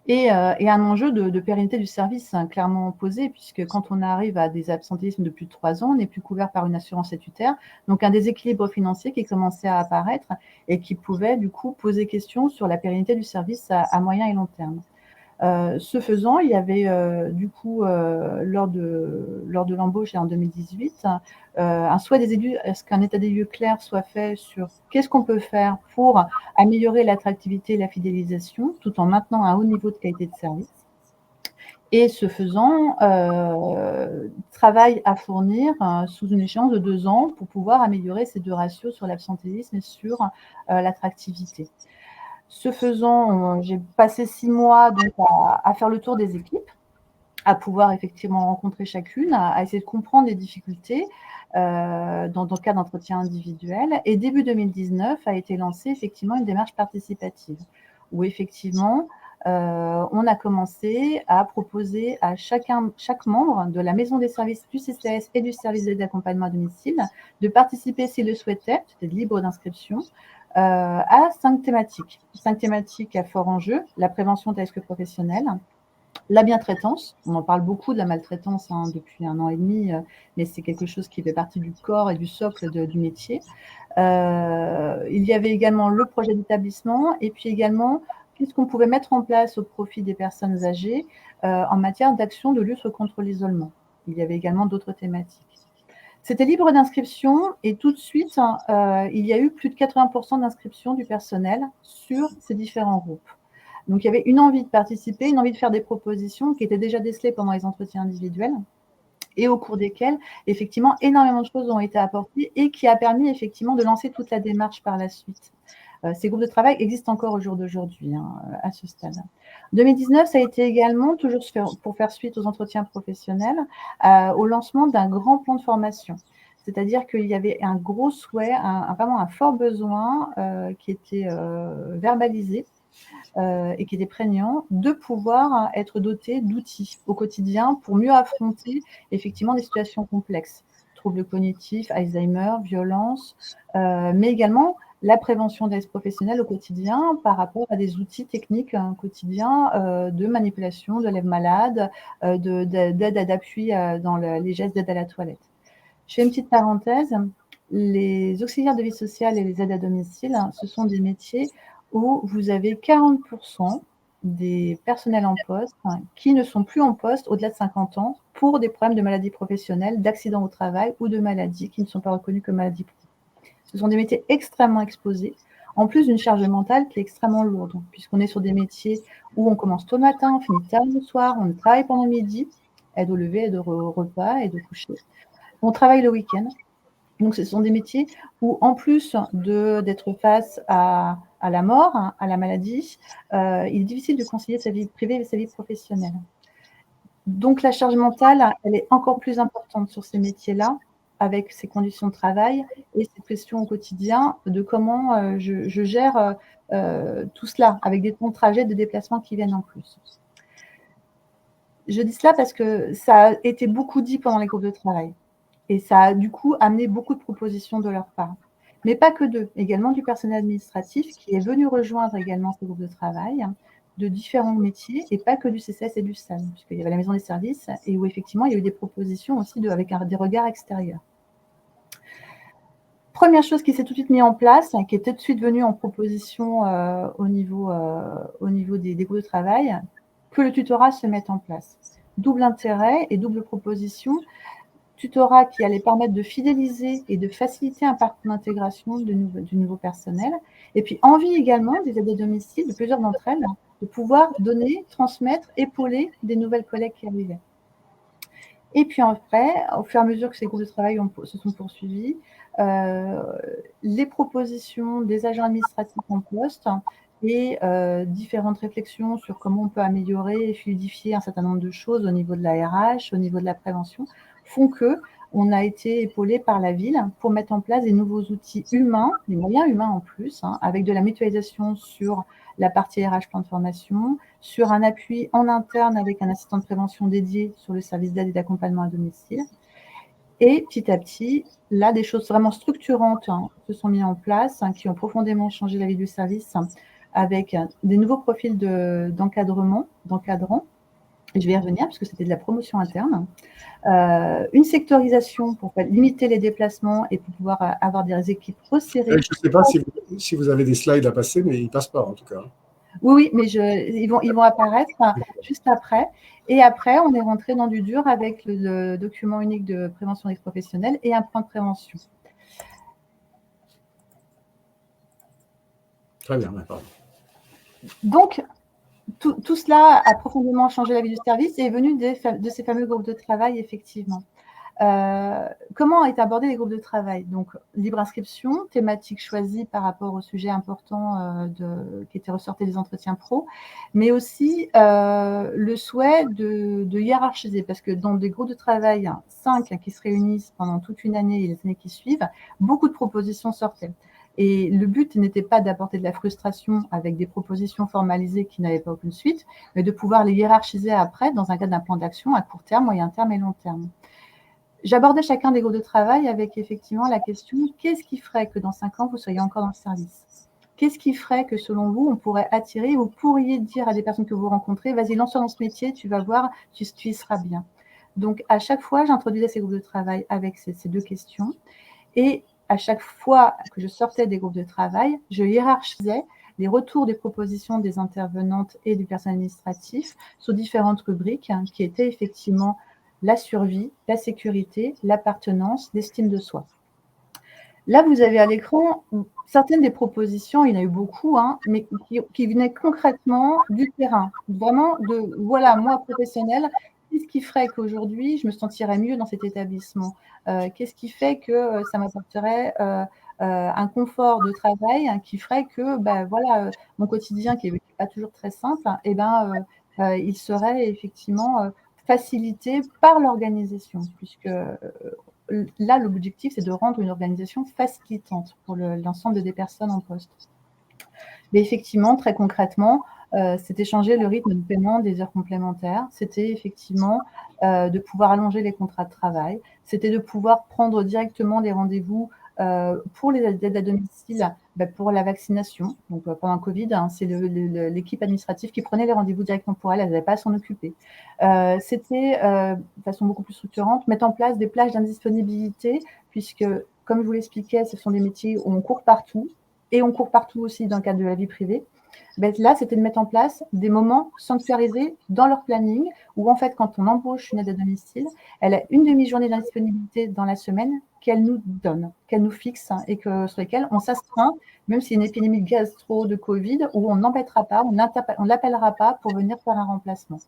et un enjeu de pérennité du service clairement posé, puisque quand on arrive à des absentéismes de plus de 3 ans, on n'est plus couvert par une assurance statutaire, donc un déséquilibre financier qui commençait à apparaître et qui pouvait du coup poser question sur la pérennité du service à moyen et long terme. Ce faisant, il y avait du coup, lors de l'embauche en 2018, un souhait des élus à ce qu'un état des lieux clair soit fait sur qu'est-ce qu'on peut faire pour améliorer l'attractivité et la fidélisation, tout en maintenant un haut niveau de qualité de service. Et ce faisant, travail à fournir sous une échéance de 2 ans pour pouvoir améliorer ces 2 ratios sur l'absentéisme et sur l'attractivité. Ce faisant, j'ai passé 6 mois donc à faire le tour des équipes, à pouvoir effectivement rencontrer chacune, à essayer de comprendre les difficultés dans le cas d'entretien individuel. Et début 2019 a été lancée effectivement une démarche participative où effectivement on a commencé à proposer à chaque membre de la maison des services du CCAS et du service d'aide d'accompagnement à domicile de participer s'il le souhaitait, c'était libre d'inscription, à 5 thématiques. 5 thématiques à fort enjeu: la prévention des risques professionnels, la bientraitance, on en parle beaucoup de la maltraitance depuis 1 an et demi, mais c'est quelque chose qui fait partie du corps et du socle du métier. Il y avait également le projet d'établissement et puis également qu'est-ce qu'on pouvait mettre en place au profit des personnes âgées en matière d'action de lutte contre l'isolement. Il y avait également d'autres thématiques. C'était libre d'inscription et tout de suite, il y a eu plus de 80% d'inscription du personnel sur ces différents groupes. Donc, il y avait une envie de participer, une envie de faire des propositions qui étaient déjà décelées pendant les entretiens individuels et au cours desquels, effectivement, énormément de choses ont été apportées et qui a permis, effectivement, de lancer toute la démarche par la suite. Ces groupes de travail existent encore au jour d'aujourd'hui, à ce stade. 2019, ça a été également, toujours pour faire suite aux entretiens professionnels, au lancement d'un grand plan de formation. C'est-à-dire qu'il y avait un gros souhait, vraiment un fort besoin qui était verbalisé et qui était prégnant, de pouvoir être doté d'outils au quotidien pour mieux affronter effectivement des situations complexes. Troubles cognitifs, Alzheimer, violence, mais également la prévention des risques professionnels au quotidien par rapport à des outils techniques quotidiens de manipulation, de lève-malade, d'aide à d'appui dans les gestes d'aide à la toilette. Je fais une petite parenthèse. Les auxiliaires de vie sociale et les aides à domicile, ce sont des métiers où vous avez 40% des personnels en poste qui ne sont plus en poste au-delà de 50 ans pour des problèmes de maladies professionnelles, d'accidents au travail ou de maladies qui ne sont pas reconnues comme maladies. Ce sont des métiers extrêmement exposés, en plus d'une charge mentale qui est extrêmement lourde, puisqu'on est sur des métiers où on commence tôt le matin, on finit tard le soir, on travaille pendant midi, aide au lever, aide au repas, aide au coucher. On travaille le week-end. Donc, ce sont des métiers où, en plus d'être face à la mort, à la maladie, il est difficile de concilier sa vie privée et sa vie professionnelle. Donc, la charge mentale, elle est encore plus importante sur ces métiers-là, avec ces conditions de travail et cette question au quotidien de comment je gère tout cela, avec des temps de trajet, de déplacements qui viennent en plus. Je dis cela parce que ça a été beaucoup dit pendant les groupes de travail. Et ça a du coup amené beaucoup de propositions de leur part. Mais pas que d'eux, également du personnel administratif qui est venu rejoindre également ces groupes de travail de différents métiers et pas que du CCS et du SAN, puisqu'il y avait la maison des services et où effectivement il y a eu des propositions aussi avec des regards extérieurs. Première chose qui s'est tout de suite mise en place, qui est tout de suite venue en proposition au niveau des groupes de travail, que le tutorat se mette en place. Double intérêt et double proposition. Tutorat qui allait permettre de fidéliser et de faciliter un parcours d'intégration du nouveau personnel. Et puis, envie également des aides à domicile, de plusieurs d'entre elles, de pouvoir donner, transmettre, épauler des nouvelles collègues qui arrivaient. Et puis après, au fur et à mesure que ces groupes de travail se sont poursuivis, les propositions des agents administratifs en poste et différentes réflexions sur comment on peut améliorer et fluidifier un certain nombre de choses au niveau de la RH, au niveau de la prévention, font qu'on a été épaulé par la ville pour mettre en place des nouveaux outils humains, des moyens humains en plus, avec de la mutualisation sur la partie RH plan de formation, sur un appui en interne avec un assistant de prévention dédié sur le service d'aide et d'accompagnement à domicile. Et petit à petit, là, des choses vraiment structurantes se sont mises en place, qui ont profondément changé la vie du service, avec des nouveaux profils d'encadrants. Et je vais y revenir parce que c'était de la promotion interne. Une sectorisation pour limiter les déplacements et pour pouvoir avoir des équipes resserrées. Je ne sais pas si vous avez des slides à passer, mais ils ne passent pas en tout cas. Oui, mais ils vont apparaître juste après. Et après, on est rentré dans du dur avec le document unique de prévention des risques professionnels et un plan de prévention. Très bien, pardon. Donc, tout cela a profondément changé la vie du service et est venu de ces fameux groupes de travail, effectivement. Comment est abordé les groupes de travail? Donc, libre inscription, thématique choisie par rapport au sujet important qui était ressorti des entretiens pro, mais aussi le souhait de hiérarchiser, parce que dans des groupes de travail, 5 qui se réunissent pendant toute une année et les années qui suivent, beaucoup de propositions sortaient. Et le but n'était pas d'apporter de la frustration avec des propositions formalisées qui n'avaient pas aucune suite, mais de pouvoir les hiérarchiser après dans un cadre d'un plan d'action à court terme, moyen terme et long terme. j'abordais chacun des groupes de travail avec effectivement la question « Qu'est-ce qui ferait que dans 5 ans, vous soyez encore dans le service ?» Qu'est-ce qui ferait que, selon vous, on pourrait attirer, vous pourriez dire à des personnes que vous rencontrez, vas-y, lance-toi dans ce métier, tu vas voir, tu y seras bien. Donc, à chaque fois, j'introduisais ces groupes de travail avec ces deux questions. Et à chaque fois que je sortais des groupes de travail, je hiérarchisais les retours des propositions des intervenantes et du personnel administratif sous différentes rubriques qui étaient effectivement la survie, la sécurité, l'appartenance, l'estime de soi. Là, vous avez à l'écran certaines des propositions, il y en a eu beaucoup, mais qui venaient concrètement du terrain. Vraiment de, voilà, moi, professionnel, qu'est-ce qui ferait qu'aujourd'hui, je me sentirais mieux dans cet établissement? Qu'est-ce qui fait que ça m'apporterait un confort de travail qui ferait que, voilà, mon quotidien, qui n'est pas toujours très simple, il serait effectivement facilité par l'organisation, puisque là, l'objectif, c'est de rendre une organisation facilitante pour l'ensemble des personnes en poste. Mais effectivement, très concrètement, c'était changer le rythme de paiement des heures complémentaires. C'était effectivement de pouvoir allonger les contrats de travail. C'était de pouvoir prendre directement des rendez-vous pour les aides à domicile, pour la vaccination. Donc, pendant le Covid, c'est l'équipe administrative qui prenait les rendez-vous directement pour elle. Elle n'avait pas à s'en occuper. C'était, de façon beaucoup plus structurante, mettre en place des plages d'indisponibilité, puisque, comme je vous l'expliquais, ce sont des métiers où on court partout, et on court partout aussi dans le cadre de la vie privée. Là, c'était de mettre en place des moments sanctuarisés dans leur planning, où en fait, quand on embauche une aide à domicile, elle a une demi-journée d'indisponibilité dans la semaine qu'elle nous donne, qu'elle nous fixe, et sur lesquelles on s'astreint, même s'il y a une épidémie de gastro, de Covid, où on n'embêtera pas, on ne l'appellera pas pour venir faire un remplacement.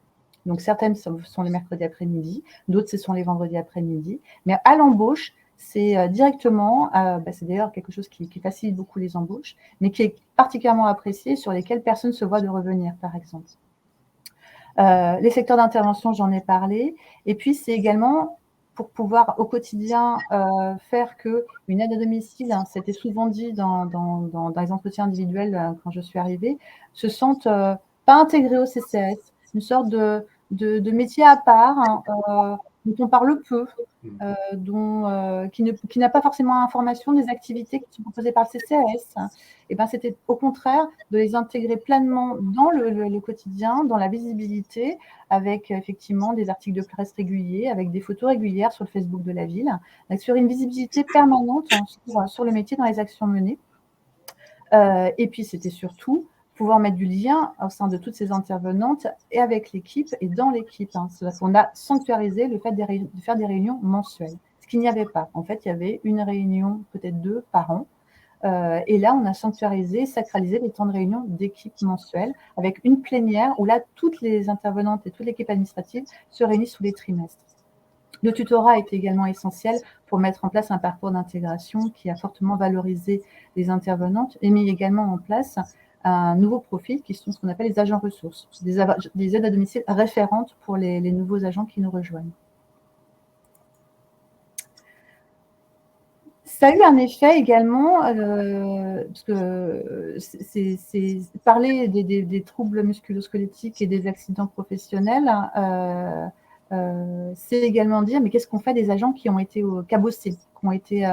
Donc, certaines sont les mercredis après-midi, d'autres, ce sont les vendredis après-midi. Mais à l'embauche, c'est directement, c'est d'ailleurs quelque chose qui facilite beaucoup les embauches, mais qui est particulièrement apprécié, sur lesquels personne ne se voit de revenir, par exemple. Les secteurs d'intervention, j'en ai parlé. Et puis, c'est également pour pouvoir au quotidien faire qu'une aide à domicile, c'était souvent dit dans les entretiens individuels quand je suis arrivée, se sentent pas intégrés au CCAS, une sorte de métier à part, dont on parle peu, qui n'a pas forcément information des activités qui sont proposées par le CCAS. Et c'était au contraire de les intégrer pleinement dans le quotidien, dans la visibilité, avec effectivement des articles de presse réguliers, avec des photos régulières sur le Facebook de la ville, sur une visibilité permanente sur le métier dans les actions menées. Et puis, c'était surtout pouvoir mettre du lien au sein de toutes ces intervenantes et avec l'équipe et dans l'équipe. On a sanctuarisé le fait de faire des réunions mensuelles, ce qu'il n'y avait pas. En fait, il y avait une réunion, peut-être 2 par an. Et là, on a sanctuarisé, sacralisé les temps de réunion d'équipe mensuelle avec une plénière où là, toutes les intervenantes et toute l'équipe administrative se réunissent tous les trimestres. Le tutorat était également essentiel pour mettre en place un parcours d'intégration qui a fortement valorisé les intervenantes et mis également en place un nouveau profil qui sont ce qu'on appelle les agents ressources, des aides à domicile référentes pour les nouveaux agents qui nous rejoignent. Ça a eu un effet également, parce que c'est parler des troubles musculo-squelettiques et des accidents professionnels, c'est également dire, mais qu'est-ce qu'on fait des agents qui ont été cabossés, qui ont été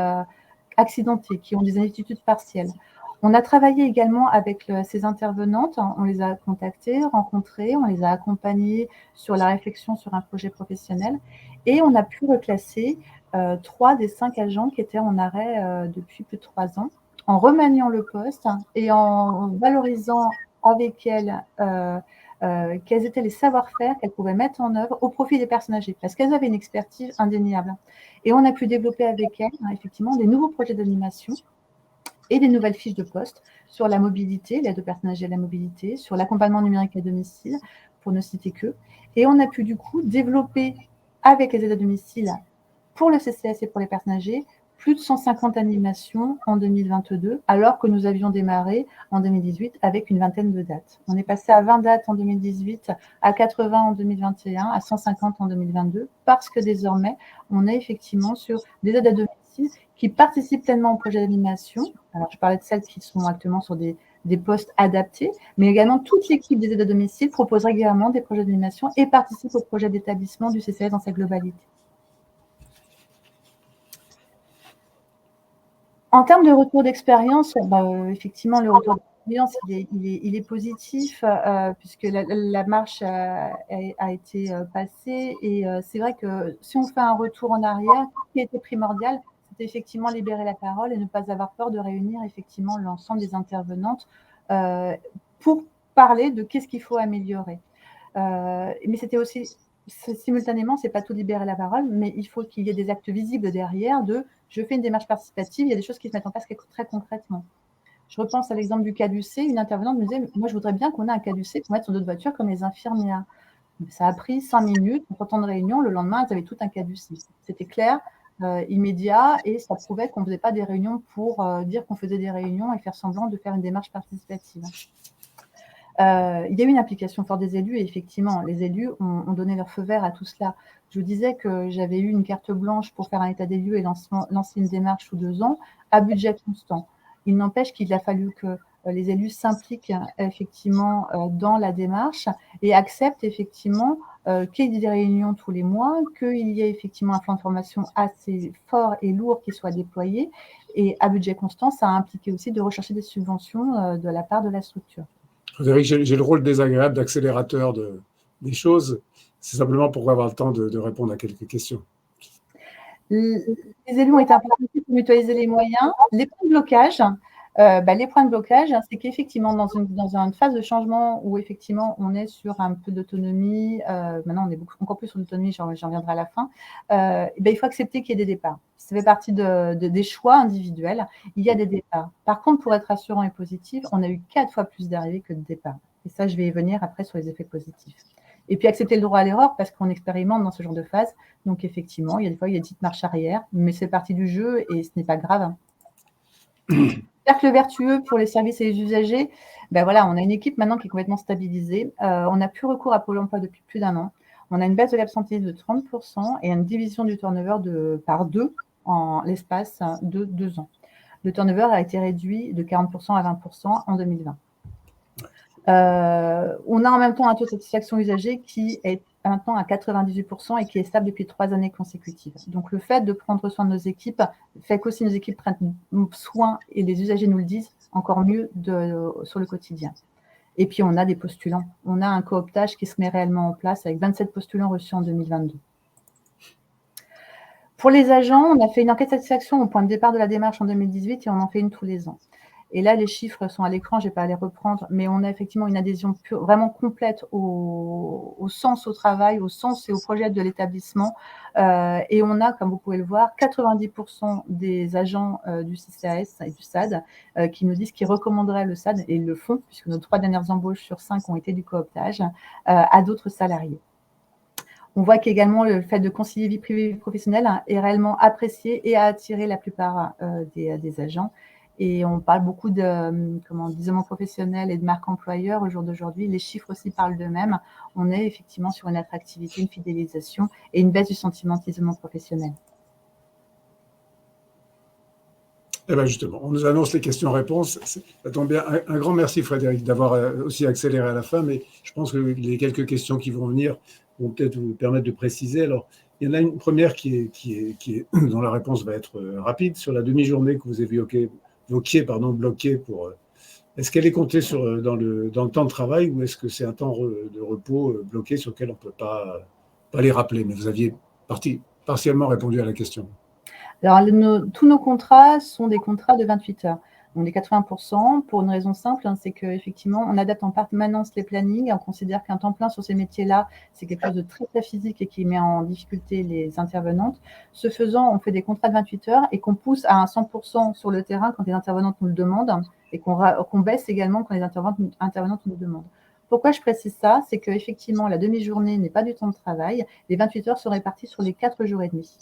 accidentés, qui ont des inaptitudes partielles? On a travaillé également avec ces intervenantes, on les a contactées, rencontrées, on les a accompagnées sur la réflexion sur un projet professionnel et on a pu reclasser 3 des 5 agents qui étaient en arrêt depuis plus de 3 ans, en remaniant le poste et en valorisant avec elles quels étaient les savoir-faire qu'elles pouvaient mettre en œuvre au profit des personnes âgées, parce qu'elles avaient une expertise indéniable. Et on a pu développer avec elles, effectivement, des nouveaux projets d'animation et des nouvelles fiches de poste sur la mobilité, l'aide aux personnes âgées à la mobilité, sur l'accompagnement numérique à domicile, pour ne citer que. Et on a pu du coup développer avec les aides à domicile pour le CCAS et pour les personnes âgées, plus de 150 animations en 2022, alors que nous avions démarré en 2018 avec une vingtaine de dates. On est passé à 20 dates en 2018, à 80 en 2021, à 150 en 2022, parce que désormais, on est effectivement sur des aides à domicile qui participent pleinement au projet d'animation. Alors, je parlais de celles qui sont actuellement sur des postes adaptés, mais également toute l'équipe des aides à domicile propose régulièrement des projets d'animation et participe au projet d'établissement du CCAS dans sa globalité. En termes de retour d'expérience, effectivement, le retour d'expérience, il est positif puisque la marche a été passée. Et c'est vrai que si on fait un retour en arrière, ce qui était primordial, c'était effectivement libérer la parole et ne pas avoir peur de réunir effectivement l'ensemble des intervenantes pour parler de qu'est-ce qu'il faut améliorer. Mais c'était aussi, simultanément, c'est pas tout libérer la parole, mais il faut qu'il y ait des actes visibles derrière de je fais une démarche participative, il y a des choses qui se mettent en place très concrètement. Je repense à l'exemple du caducé, une intervenante me disait moi je voudrais bien qu'on ait un caducé pour mettre sur d'autres voitures comme les infirmières. Ça a pris 5 minutes, en temps de réunion, le lendemain, elles avaient tout un caducé. C'était clair, immédiat, et ça prouvait qu'on ne faisait pas des réunions pour dire qu'on faisait des réunions et faire semblant de faire une démarche participative. Il y a eu une implication forte des élus et effectivement, les élus ont donné leur feu vert à tout cela. Je vous disais que j'avais eu une carte blanche pour faire un état des lieux et lancer une démarche sous 2 ans à budget constant. Il n'empêche qu'il a fallu que les élus s'impliquent effectivement dans la démarche et acceptent effectivement qu'il y ait des réunions tous les mois, qu'il y ait effectivement un plan de formation assez fort et lourd qui soit déployé. Et à budget constant, ça a impliqué aussi de rechercher des subventions de la part de la structure. Frédéric, j'ai le rôle désagréable d'accélérateur des choses. C'est simplement pour avoir le temps de répondre à quelques questions. Les élus ont été impliqués pour mutualiser les moyens. Les points de blocage, c'est qu'effectivement, dans une phase de changement où effectivement on est sur un peu d'autonomie, maintenant on est encore plus sur l'autonomie, j'en reviendrai à la fin, il faut accepter qu'il y ait des départs. Ça fait partie des choix individuels. Il y a des départs. Par contre, pour être rassurant et positif, on a eu 4 fois plus d'arrivées que de départs. Et ça, je vais y venir après sur les effets positifs. Et puis accepter le droit à l'erreur parce qu'on expérimente dans ce genre de phase. Donc effectivement, il y a des fois, il y a des petites marches arrière, mais c'est partie du jeu et ce n'est pas grave. Cercle vertueux pour les services et les usagers. On a une équipe maintenant qui est complètement stabilisée. On n'a plus recours à Pôle emploi depuis plus d'1 an. On a une baisse de l'absentéisme de 30% et une division du turnover par 2 en l'espace de 2 ans. Le turnover a été réduit de 40% à 20% en 2020. On a en même temps un taux de satisfaction usagé qui est maintenant à 98% et qui est stable depuis 3 années consécutives. Donc, le fait de prendre soin de nos équipes fait qu'aussi nos équipes prennent soin, et les usagers nous le disent, encore mieux sur le quotidien. Et puis, on a des postulants. On a un cooptage qui se met réellement en place avec 27 postulants reçus en 2022. Pour les agents, on a fait une enquête de satisfaction au point de départ de la démarche en 2018 et on en fait une tous les ans. Et là, les chiffres sont à l'écran, je ne vais pas les reprendre, mais on a effectivement une adhésion vraiment complète au sens au travail, au sens et au projet de l'établissement. Et on a, comme vous pouvez le voir, 90% des agents du CCAS et du SAD qui nous disent qu'ils recommanderaient le SAD, et ils le font, puisque nos 3 dernières embauches sur 5 ont été du cooptage, à d'autres salariés. On voit qu'également le fait de concilier vie privée et vie professionnelle est réellement apprécié et a attiré la plupart des agents. Et on parle beaucoup d'isolement professionnel et de marque employeur au jour d'aujourd'hui. Les chiffres aussi parlent d'eux-mêmes. On est effectivement sur une attractivité, une fidélisation et une baisse du sentiment d'isolement professionnel. Eh bien justement, on nous annonce les questions-réponses. Ça tombe bien. Un grand merci Frédéric d'avoir aussi accéléré à la fin, mais je pense que les quelques questions qui vont venir vont peut-être vous permettre de préciser. Alors, il y en a une première dont la réponse va être rapide sur la demi-journée que vous évoquiez, bloquée pour. Est-ce qu'elle est comptée dans le temps de travail ou est-ce que c'est un temps de repos bloqué sur lequel on ne peut pas les rappeler? Mais vous aviez partiellement répondu à la question. Alors, tous nos contrats sont des contrats de 28 heures. Donc, des 80%, pour une raison simple, c'est qu'effectivement, on adapte en permanence les plannings. On considère qu'un temps plein sur ces métiers-là, c'est quelque chose de très, très physique et qui met en difficulté les intervenantes. Ce faisant, on fait des contrats de 28 heures et qu'on pousse à un 100% sur le terrain quand les intervenantes nous le demandent et qu'on baisse également quand les intervenantes nous le demandent. Pourquoi je précise ça? C'est qu'effectivement, la demi-journée n'est pas du temps de travail. Les 28 heures sont réparties sur les 4 jours et demi.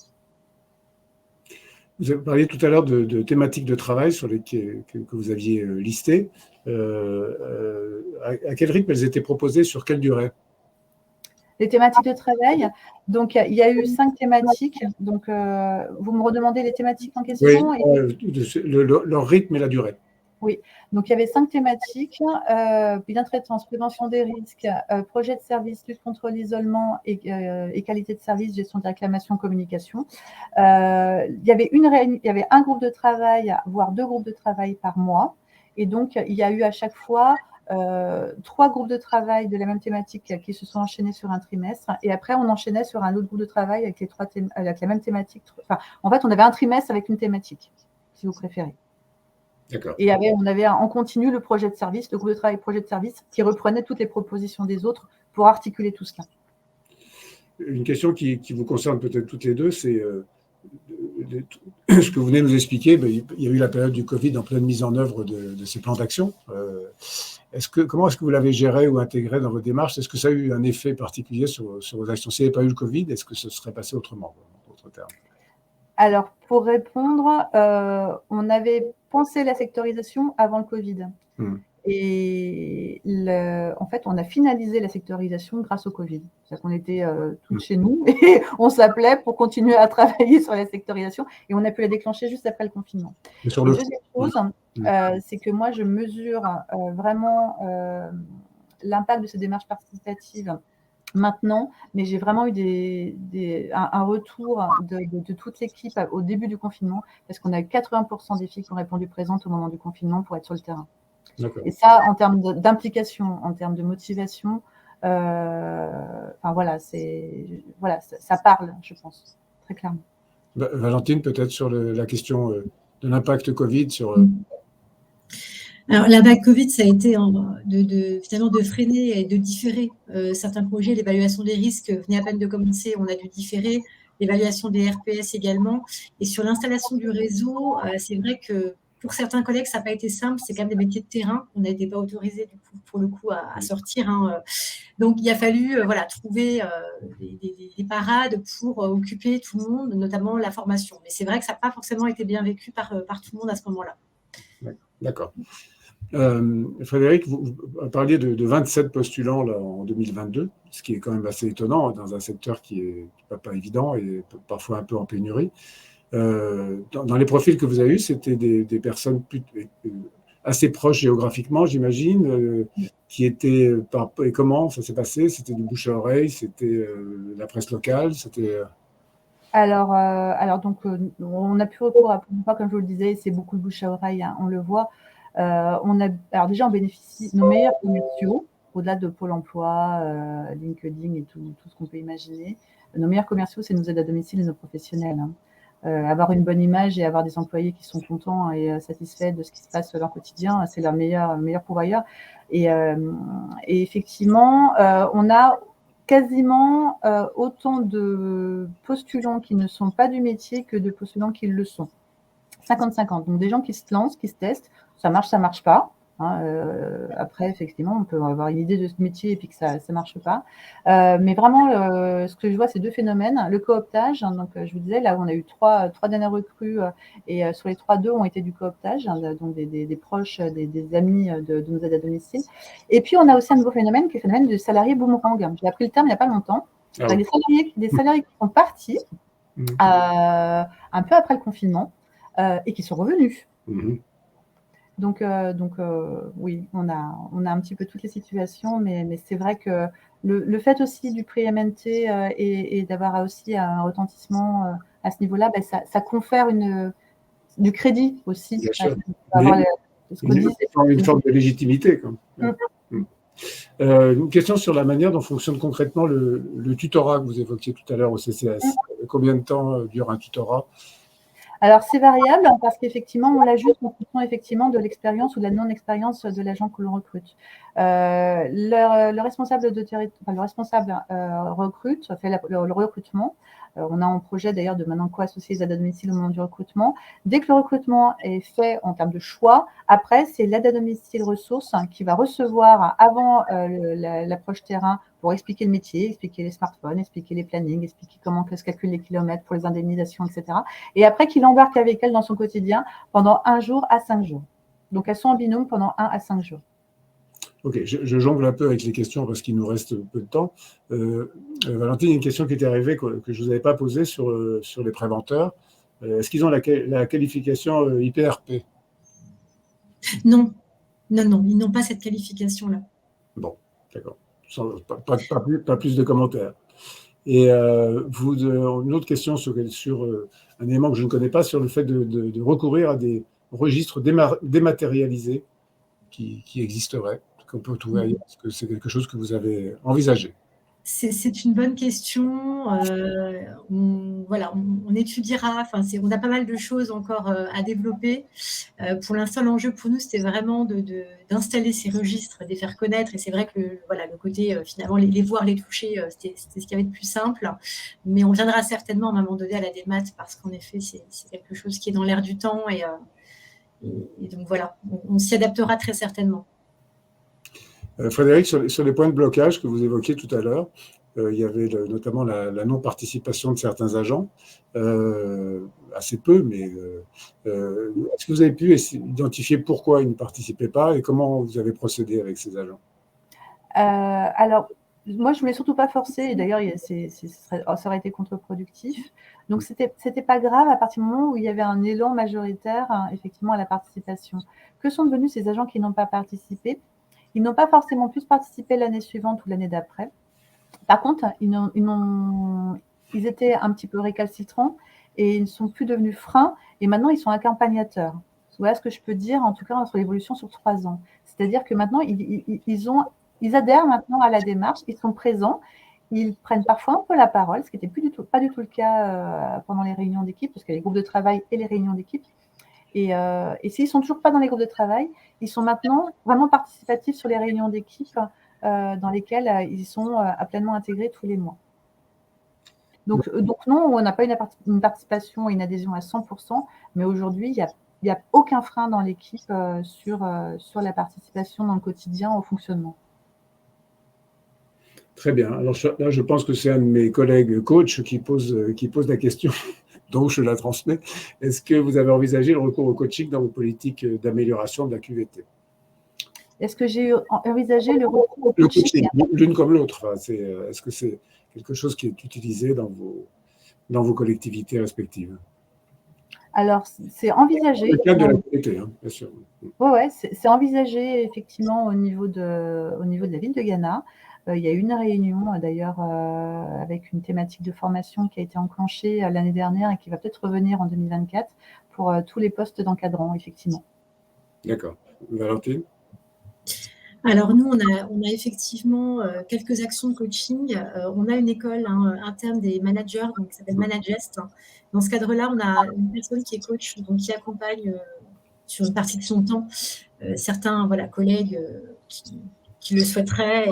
Vous avez parlé tout à l'heure de thématiques de travail que vous aviez listées. À quel rythme elles étaient proposées? Sur quelle durée? Les thématiques de travail. Donc, il y a eu 5 thématiques. Donc, vous me redemandez les thématiques en question? Oui, leur rythme et la durée. Oui, donc il y avait 5 thématiques, bien-traitance, prévention des risques, projet de service, lutte contre l'isolement et qualité de service, gestion de réclamation, communication. Il y avait un groupe de travail, voire 2 groupes de travail par mois. Et donc, il y a eu à chaque fois 3 groupes de travail de la même thématique qui se sont enchaînés sur un trimestre. Et après, on enchaînait sur un autre groupe de travail avec la même thématique. Enfin, en fait, on avait un trimestre avec une thématique, si vous préférez. D'accord. Et on avait en continu le projet de service, le groupe de travail projet de service, qui reprenait toutes les propositions des autres pour articuler tout cela. Une question qui vous concerne peut-être toutes les deux, c'est ce que vous venez de nous expliquer. Il y a eu la période du Covid en pleine mise en œuvre de ces plans d'action. Comment est-ce que vous l'avez géré ou intégré dans vos démarches? Est-ce que ça a eu un effet particulier sur vos actions? S'il n'y avait pas eu le Covid, est-ce que ce serait passé autrement, en d'autres termes? Alors, pour répondre, on avait pensé la sectorisation avant le Covid. Et en fait, on a finalisé la sectorisation grâce au Covid. C'est-à-dire qu'on était toutes chez nous et on s'appelait pour continuer à travailler sur la sectorisation et on a pu la déclencher juste après le confinement. La deuxième chose, c'est que moi, je mesure vraiment l'impact de ces démarches participatives maintenant, mais j'ai vraiment eu un retour de toute l'équipe au début du confinement, parce qu'on a eu 80% des filles qui ont répondu présentes au moment du confinement pour être sur le terrain. Et ça, en termes d'implication, en termes de motivation, enfin voilà, ça parle, je pense, très clairement. Valentine, peut-être sur la question de l'impact Covid sur. Alors, l'impact Covid, ça a été finalement de freiner et de différer certains projets. L'évaluation des risques venait à peine de commencer, on a dû différer. L'évaluation des RPS également. Et sur l'installation du réseau, c'est vrai que pour certains collègues, ça n'a pas été simple. C'est quand même des métiers de terrain. On n'était pas autorisé, du coup, pour le coup, à sortir. Donc, il a fallu trouver des parades pour occuper tout le monde, notamment la formation. Mais c'est vrai que ça n'a pas forcément été bien vécu par tout le monde à ce moment-là. D'accord. Frédéric, vous parliez de 27 postulants là, en 2022, ce qui est quand même assez étonnant dans un secteur qui n'est pas évident et parfois un peu en pénurie. Dans les profils que vous avez eus, c'était des personnes assez proches géographiquement, j'imagine, qui étaient et comment ça s'est passé? C'était du bouche à oreille, c'était la presse locale, c'était. Alors donc, on a pu recourir à pas, comme je vous le disais, c'est beaucoup de bouche à oreille, hein, on le voit. Alors déjà, on bénéficie nos meilleurs commerciaux, au-delà de Pôle emploi, LinkedIn et tout ce qu'on peut imaginer. Nos meilleurs commerciaux, c'est nos aides à domicile et nos professionnels. Hein. Avoir une bonne image et avoir des employés qui sont contents et satisfaits de ce qui se passe dans leur quotidien, c'est leur meilleur pourvoyeur. Et effectivement, on a quasiment autant de postulants qui ne sont pas du métier que de postulants qui le sont. 50-50. Donc, des gens qui se lancent, qui se testent, ça marche pas. Hein, après, effectivement, on peut avoir une idée de ce métier et puis que ça marche pas. Mais vraiment, ce que je vois, c'est 2 phénomènes. Le cooptage, hein, donc je vous disais, là, on a eu trois dernières recrues et sur les 3, 2 ont été du cooptage, hein, donc des proches, des amis de nos aides à domicile. Et puis, on a aussi un nouveau phénomène qui est le phénomène de salarié boomerang. J'ai appris le terme il n'y a pas longtemps. Ah oui. Des salariés qui sont partis un peu après le confinement et qui sont revenus. Donc oui, on a un petit peu toutes les situations, mais c'est vrai que le fait aussi du prix MNT et d'avoir aussi un retentissement à ce niveau-là, ça confère du crédit aussi. Bien sûr. Une forme de légitimité. Une question sur la manière dont fonctionne concrètement le tutorat que vous évoquiez tout à l'heure au CCAS. Combien de temps dure un tutorat? Alors, c'est variable parce qu'effectivement, on l'ajuste en fonction effectivement de l'expérience ou de la non-expérience de l'agent que l'on recrute. Le responsable recrute, fait le recrutement. On a en projet d'ailleurs de maintenant co-associer les aides à domicile au moment du recrutement. Dès que le recrutement est fait en termes de choix, après, c'est l'aide à domicile ressources qui va recevoir avant l'approche terrain pour expliquer le métier, expliquer les smartphones, expliquer les plannings, expliquer comment se calculent les kilomètres pour les indemnisations, etc. Et après, qu'il embarque avec elle dans son quotidien pendant 1 jour à 5 jours. Donc, elles sont en binôme pendant 1 à 5 jours. Ok, je jongle un peu avec les questions parce qu'il nous reste peu de temps. Valentine, une question qui était arrivée que je ne vous avais pas posée sur les préventeurs. Est-ce qu'ils ont la qualification IPRP? Non, non, ils n'ont pas cette qualification-là. Bon, d'accord. Pas plus de commentaires. Et une autre question sur un élément que je ne connais pas, sur le fait de recourir à des registres dématérialisés qui existeraient, qu'on peut trouver ailleurs. Est-ce que c'est quelque chose que vous avez envisagé? C'est une bonne question. On étudiera. Enfin, on a pas mal de choses encore à développer. Pour l'instant, l'enjeu pour nous, c'était vraiment d'installer ces registres, de les faire connaître. Et c'est vrai que le côté, finalement, les voir, les toucher, c'était ce qu'il y avait de plus simple. Mais on viendra certainement à un moment donné à la démat parce qu'en effet, c'est quelque chose qui est dans l'air du temps. Et donc, voilà, on s'y adaptera très certainement. Frédéric, sur les points de blocage que vous évoquiez tout à l'heure, il y avait notamment la non-participation de certains agents, assez peu, mais est-ce que vous avez pu identifier pourquoi ils ne participaient pas et comment vous avez procédé avec ces agents? Alors, moi, je ne voulais surtout pas forcer, et d'ailleurs, ça aurait été contre-productif. Donc, c'était pas grave à partir du moment où il y avait un élan majoritaire, effectivement, à la participation. Que sont devenus ces agents qui n'ont pas participé? Ils n'ont pas forcément pu participer l'année suivante ou l'année d'après. Par contre, ils étaient un petit peu récalcitrants et ils ne sont plus devenus freins. Et maintenant, ils sont accompagnateurs. Voilà ce que je peux dire, en tout cas, sur l'évolution sur 3 ans. C'est-à-dire que maintenant, ils adhèrent maintenant à la démarche, ils sont présents, ils prennent parfois un peu la parole, ce qui n'était pas du tout le cas pendant les réunions d'équipe, parce qu'il y a les groupes de travail et les réunions d'équipe. Et s'ils ne sont toujours pas dans les groupes de travail, ils sont maintenant vraiment participatifs sur les réunions d'équipe dans lesquelles ils sont pleinement intégrés tous les mois. Donc non, on n'a pas une participation et une adhésion à 100%, mais aujourd'hui, il n'y a aucun frein dans l'équipe sur la participation dans le quotidien au fonctionnement. Très bien. Alors là, je pense que c'est un de mes collègues coachs qui pose la question, donc je la transmets. Est-ce que vous avez envisagé le recours au coaching dans vos politiques d'amélioration de la QVT? Est-ce que j'ai envisagé le recours au coaching? L'une comme l'autre. Enfin, est-ce que c'est quelque chose qui est utilisé dans vos collectivités respectives? Alors, c'est envisagé. Le cadre de la QVT, hein, bien sûr. Ouais, c'est envisagé effectivement au niveau de la ville de Gannat. Il y a eu une réunion d'ailleurs avec une thématique de formation qui a été enclenchée l'année dernière et qui va peut-être revenir en 2024 pour tous les postes d'encadrant, effectivement. D'accord. Valentine? Alors nous, on a effectivement quelques actions de coaching. On a une école interne des managers, donc qui s'appelle Managest. Dans ce cadre-là, on a une personne qui est coach, donc qui accompagne sur une partie de son temps certains collègues qui le souhaiteraient.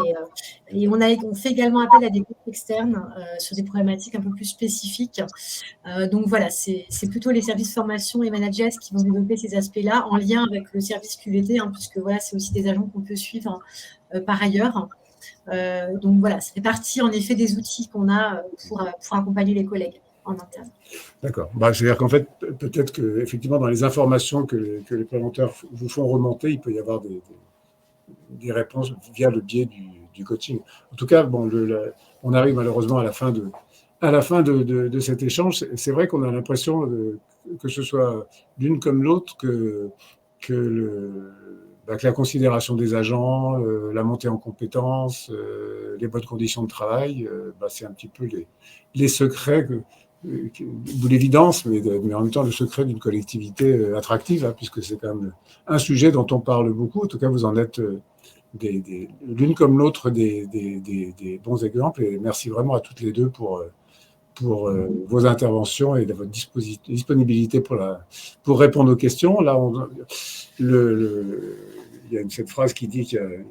Et on fait également appel à des coachs externes sur des problématiques un peu plus spécifiques. Donc voilà, c'est plutôt les services formation et managers qui vont développer ces aspects-là en lien avec le service QVT, puisque voilà, c'est aussi des agents qu'on peut suivre par ailleurs. Donc voilà, ça fait partie en effet des outils qu'on a pour accompagner les collègues en interne. D'accord. C'est-à-dire qu'en fait, peut-être qu'effectivement, dans les informations que les préventeurs vous font remonter, il peut y avoir des réponses via le biais du coaching. En tout cas, on arrive malheureusement à la fin de cet échange. C'est vrai qu'on a l'impression que ce soit l'une comme l'autre que la considération des agents, la montée en compétences, les bonnes conditions de travail, c'est un petit peu les secrets ou l'évidence, mais en même temps le secret d'une collectivité attractive, puisque c'est quand même un sujet dont on parle beaucoup. En tout cas, vous en êtes l'une comme l'autre des bons exemples. Et merci vraiment à toutes les deux pour vos interventions et de votre disponibilité pour répondre aux questions. Là, il y a cette phrase qui dit qu'il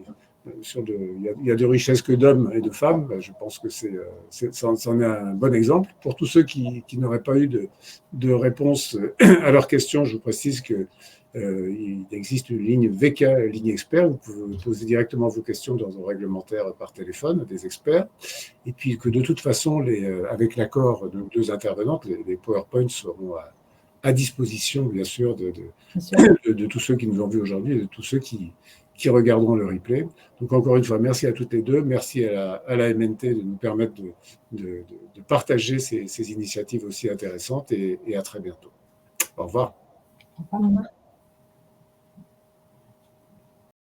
y a de richesses que d'hommes et de femmes. Je pense que c'en est un bon exemple. Pour tous ceux qui n'auraient pas eu de réponse à leurs questions, je vous précise qu'il existe une ligne VK, ligne expert. Vous pouvez poser directement vos questions dans un réglementaire par téléphone des experts. Et puis que de toute façon, avec l'accord de deux intervenantes, les PowerPoints seront à disposition, bien sûr, de tous ceux qui nous ont vus aujourd'hui et de tous ceux qui regarderont le replay. Donc, encore une fois, merci à toutes les deux. Merci à la MNT de nous permettre de partager ces initiatives aussi intéressantes et à très bientôt. Au revoir. Au revoir.